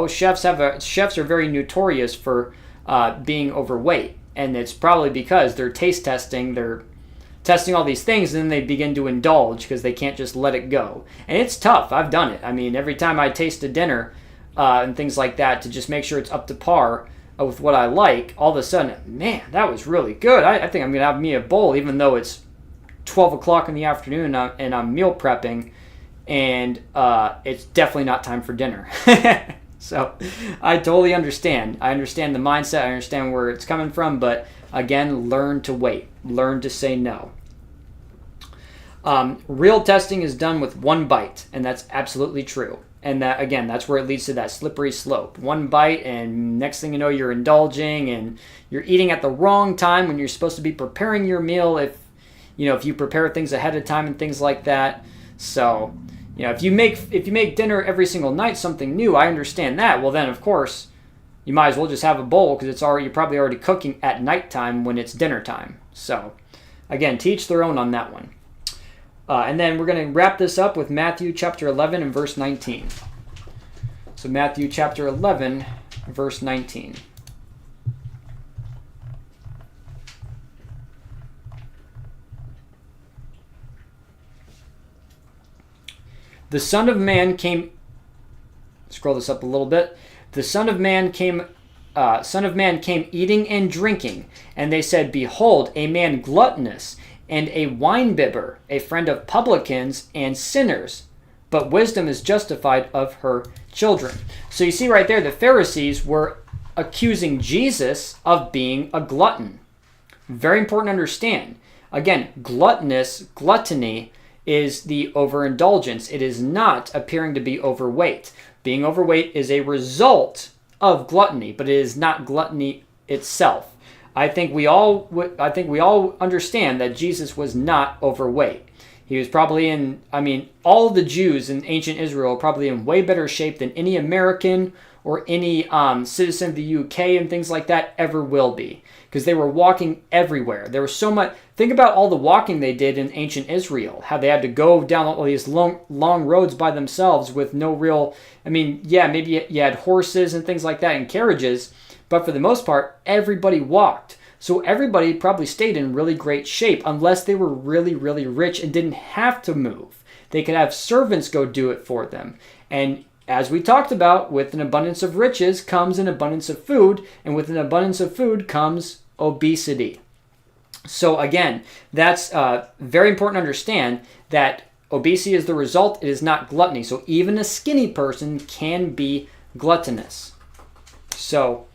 Chefs are very notorious for being overweight, and it's probably because they're taste testing. They're testing all these things, and then they begin to indulge because they can't just let it go. And it's tough. I've done it. I mean, every time I taste a dinner and things like that to just make sure it's up to par with what I like, all of a sudden, man, that was really good. I think I'm going to have me a bowl, even though it's 12 o'clock in the afternoon and I'm meal prepping, and it's definitely not time for dinner. So I totally understand. I understand the mindset. I understand where it's coming from. But again, learn to wait. Learn to say no. Real testing is done with one bite, and that's absolutely true. And that, again, that's where it leads to that slippery slope. One bite, and next thing you know, you're indulging, and you're eating at the wrong time when you're supposed to be preparing your meal. If you prepare things ahead of time and things like that. So, if you make dinner every single night something new, I understand that. Well, then of course, you might as well just have a bowl, because you're probably already cooking at nighttime when it's dinner time. So, again, to each their own on that one. And then we're going to wrap this up with Matthew chapter 11 and verse 19. So Matthew chapter 11, verse 19. The Son of Man came. Scroll this up a little bit. The Son of Man came eating and drinking, and they said, "Behold, a man gluttonous, and a winebibber, a friend of publicans and sinners. But wisdom is justified of her children." So you see right there, the Pharisees were accusing Jesus of being a glutton. Very important to understand. Again, gluttony is the overindulgence. It is not appearing to be overweight. Being overweight is a result of gluttony, but it is not gluttony itself. I think we all understand that Jesus was not overweight. He was probably all the Jews in ancient Israel are probably in way better shape than any American or any citizen of the UK and things like that ever will be, because they were walking everywhere. There was so much. Think about all the walking they did in ancient Israel, how they had to go down all these long roads by themselves with no real, maybe you had horses and things like that and carriages, but for the most part, everybody walked. So everybody probably stayed in really great shape, unless they were really, really rich and didn't have to move. They could have servants go do it for them. And as we talked about, with an abundance of riches comes an abundance of food, and with an abundance of food comes obesity. So again, that's very important to understand that obesity is the result. It is not gluttony. So even a skinny person can be gluttonous. So,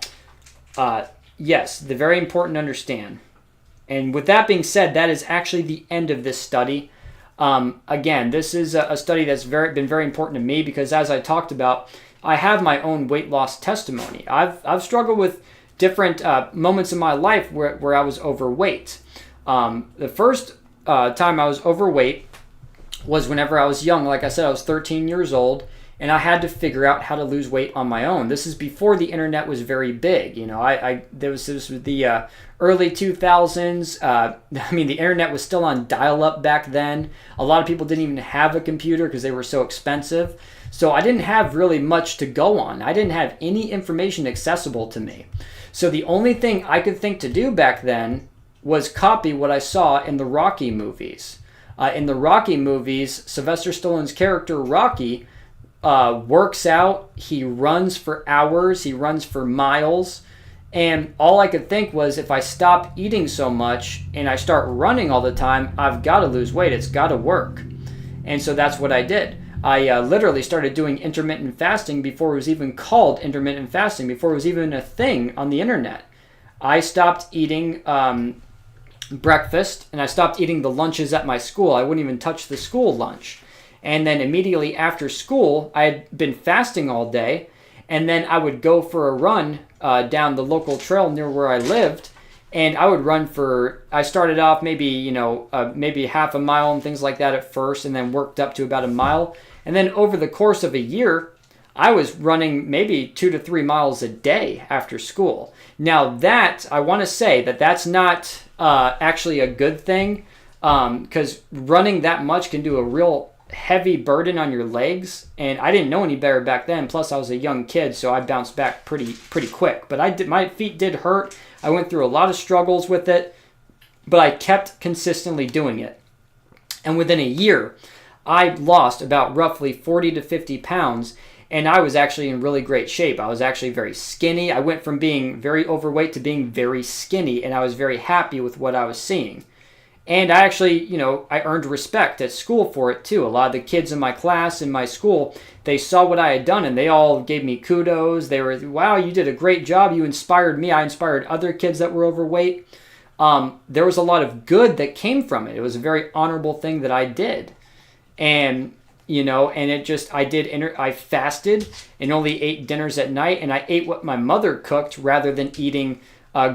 yes, they're very important to understand. And with that being said, that is actually the end of this study. Again, this is a study that's been very important to me, because as I talked about, I have my own weight loss testimony. I've struggled with different moments in my life where I was overweight. The first time I was overweight was whenever I was young. Like I said, I was 13 years old, and I had to figure out how to lose weight on my own. This is before the internet was very big. This was the early 2000s. I mean, the internet was still on dial-up back then. A lot of people didn't even have a computer because they were so expensive. So I didn't have really much to go on. I didn't have any information accessible to me. So the only thing I could think to do back then was copy what I saw in the Rocky movies. In the Rocky movies, Sylvester Stallone's character Rocky works out, he runs for hours, he runs for miles, and all I could think was, if I stop eating so much and I start running all the time, I've got to lose weight, it's got to work. And so that's what I did. I literally started doing intermittent fasting before it was even called intermittent fasting, before it was even a thing on the internet. I stopped eating breakfast, and I stopped eating the lunches at my school. I wouldn't even touch the school lunch. And then immediately after school, I had been fasting all day, and then I would go for a run down the local trail near where I lived, and I would run I started off maybe half a mile and things like that at first, and then worked up to about a mile. And then over the course of a year, I was running maybe 2 to 3 miles a day after school. Now that, I want to say that's not actually a good thing, because running that much can do a real heavy burden on your legs, and I didn't know any better back then. Plus I was a young kid, so I bounced back pretty quick. But my feet did hurt. I went through a lot of struggles with it, but I kept consistently doing it. And within a year, I lost about roughly 40 to 50 pounds, and I was actually in really great shape. I was actually very skinny. I went from being very overweight to being very skinny, and I was very happy with what I was seeing. And I actually, I earned respect at school for it too. A lot of the kids in my class, in my school, they saw what I had done and they all gave me kudos. They were, wow, you did a great job. You inspired me. I inspired other kids that were overweight. There was a lot of good that came from it. It was a very honorable thing that I did. And, I fasted and only ate dinners at night, and I ate what my mother cooked rather than eating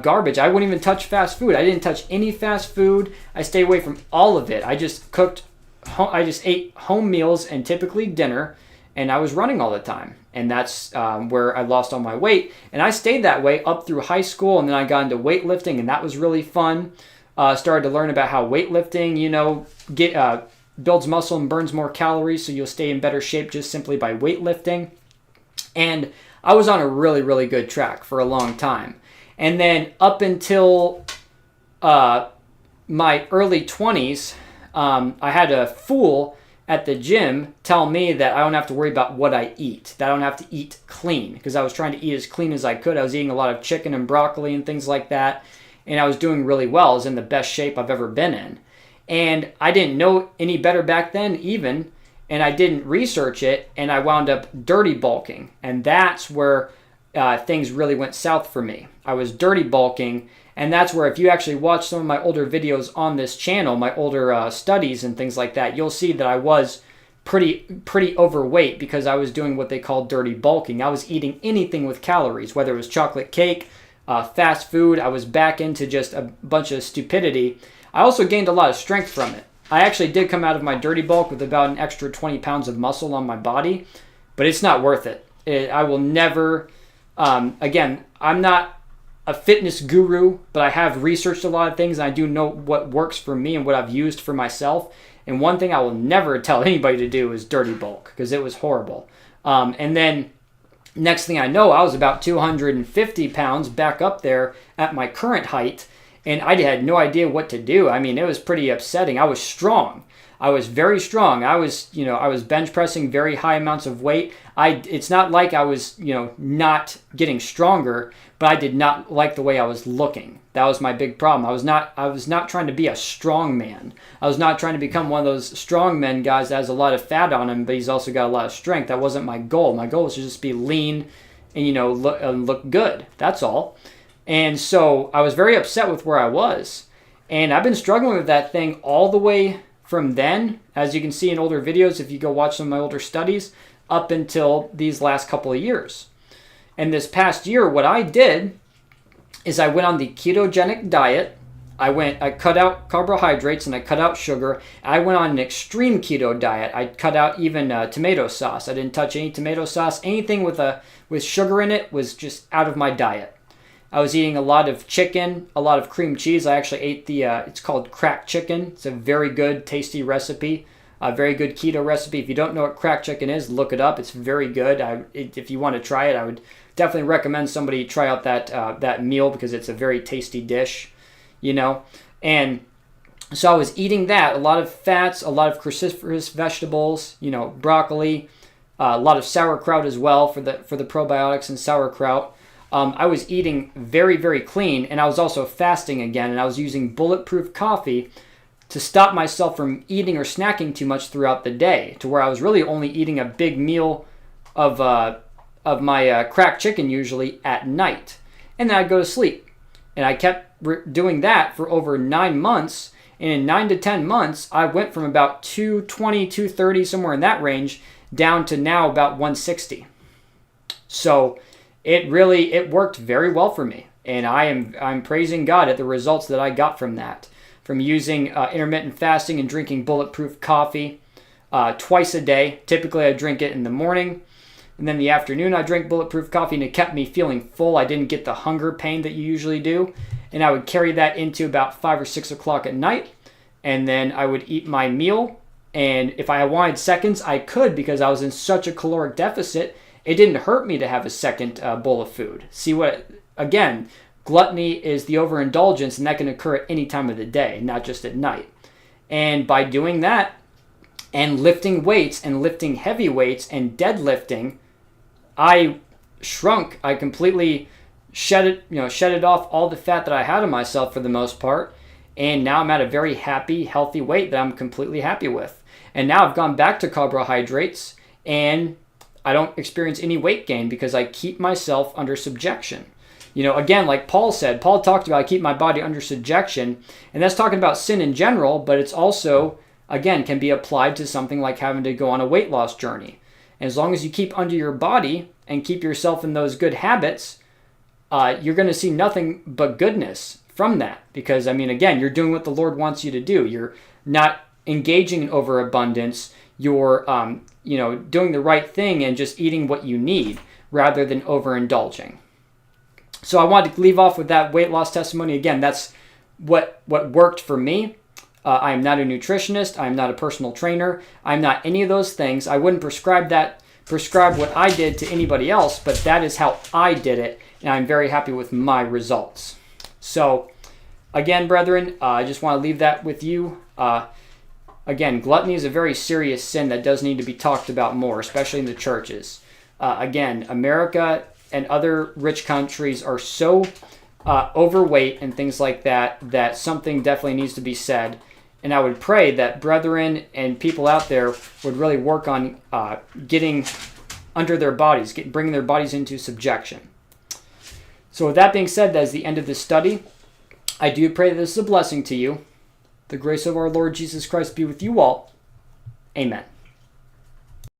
garbage. I wouldn't even touch fast food. I didn't touch any fast food. I stayed away from all of it. I just ate home meals and typically dinner, and I was running all the time. And that's where I lost all my weight. And I stayed that way up through high school, and then I got into weightlifting, and that was really fun. Started to learn about how weightlifting, builds muscle and burns more calories, so you'll stay in better shape just simply by weightlifting. And I was on a really, really good track for a long time. And then up until my early 20s, I had a fool at the gym tell me that I don't have to worry about what I eat, that I don't have to eat clean, because I was trying to eat as clean as I could. I was eating a lot of chicken and broccoli and things like that, and I was doing really well. I was in the best shape I've ever been in. And I didn't know any better back then even, and I didn't research it, and I wound up dirty bulking. And that's where things really went south for me. I was dirty bulking, and that's where, if you actually watch some of my older videos on this channel, my older studies and things like that, you'll see that I was pretty overweight because I was doing what they call dirty bulking. I was eating anything with calories, whether it was chocolate cake, fast food. I was back into just a bunch of stupidity. I also gained a lot of strength from it. I actually did come out of my dirty bulk with about an extra 20 pounds of muscle on my body, but it's not worth it. I will never, again, I'm not a fitness guru, but I have researched a lot of things, and I do know what works for me and what I've used for myself. And one thing I will never tell anybody to do is dirty bulk, because it was horrible. And then next thing I know, I was about 250 pounds back up there at my current height, and I had no idea what to do. I mean, it was pretty upsetting. I was strong. I was very strong. I was bench pressing very high amounts of weight. It's not like I was, not getting stronger, but I did not like the way I was looking. That was my big problem. I was not trying to be a strong man. I was not trying to become one of those strong men guys that has a lot of fat on him, but he's also got a lot of strength. That wasn't my goal. My goal was to just be lean and, look good. That's all. And so I was very upset with where I was. And I've been struggling with that thing all the way from then, as you can see in older videos, if you go watch some of my older studies, up until these last couple of years. And this past year, what I did is I went on the ketogenic diet, I cut out carbohydrates and I cut out sugar. I went on an extreme keto diet. I cut out even tomato sauce. I didn't touch any tomato sauce. Anything with sugar in it was just out of my diet. I was eating a lot of chicken, a lot of cream cheese. I actually ate it's called cracked chicken. It's a very good, tasty recipe, a very good keto recipe. If you don't know what cracked chicken is, look it up. It's very good. If you want to try it, I would definitely recommend somebody try out that meal because it's a very tasty dish. And so I was eating that, a lot of fats, a lot of cruciferous vegetables, broccoli, a lot of sauerkraut as well for the probiotics and sauerkraut. I was eating very, very clean, and I was also fasting again, and I was using bulletproof coffee to stop myself from eating or snacking too much throughout the day, to where I was really only eating a big meal of my cracked chicken usually at night, and then I'd go to sleep. And I kept doing that for over 9 months. And in 9 to 10 months, I went from about 220, 230, somewhere in that range, down to now about 160. So it worked very well for me. And I'm praising God at the results that I got from that. From using intermittent fasting and drinking bulletproof coffee twice a day. Typically, I drink it in the morning. And then in the afternoon, I drank bulletproof coffee, and it kept me feeling full. I didn't get the hunger pain that you usually do. And I would carry that into about 5 or 6 o'clock at night. And then I would eat my meal. And if I wanted seconds, I could, because I was in such a caloric deficit. It didn't hurt me to have a second bowl of food. Again, gluttony is the overindulgence, and that can occur at any time of the day, not just at night. And by doing that, and lifting weights, and lifting heavy weights, and deadlifting, I shrunk. I completely shedded off all the fat that I had on myself for the most part. And now I'm at a very happy, healthy weight that I'm completely happy with. And now I've gone back to carbohydrates, and I don't experience any weight gain because I keep myself under subjection. Again, like Paul said, Paul talked about I keep my body under subjection. And that's talking about sin in general, but it's also, again, can be applied to something like having to go on a weight loss journey. And as long as you keep under your body and keep yourself in those good habits, you're going to see nothing but goodness from that. Because, again, you're doing what the Lord wants you to do. You're not engaging in overabundance. You're, doing the right thing and just eating what you need rather than overindulging. So I wanted to leave off with that weight loss testimony. Again, that's what worked for me. I am not a nutritionist. I am not a personal trainer. I'm not any of those things. I wouldn't prescribe what I did to anybody else, but that is how I did it, and I'm very happy with my results. So, again, brethren, I just want to leave that with you. Again, gluttony is a very serious sin that does need to be talked about more, especially in the churches. Again, America and other rich countries are so overweight and things like that something definitely needs to be said. And I would pray that brethren and people out there would really work on getting under their bodies, bringing their bodies into subjection. So with that being said, that is the end of this study. I do pray that this is a blessing to you. The grace of our Lord Jesus Christ be with you all. Amen.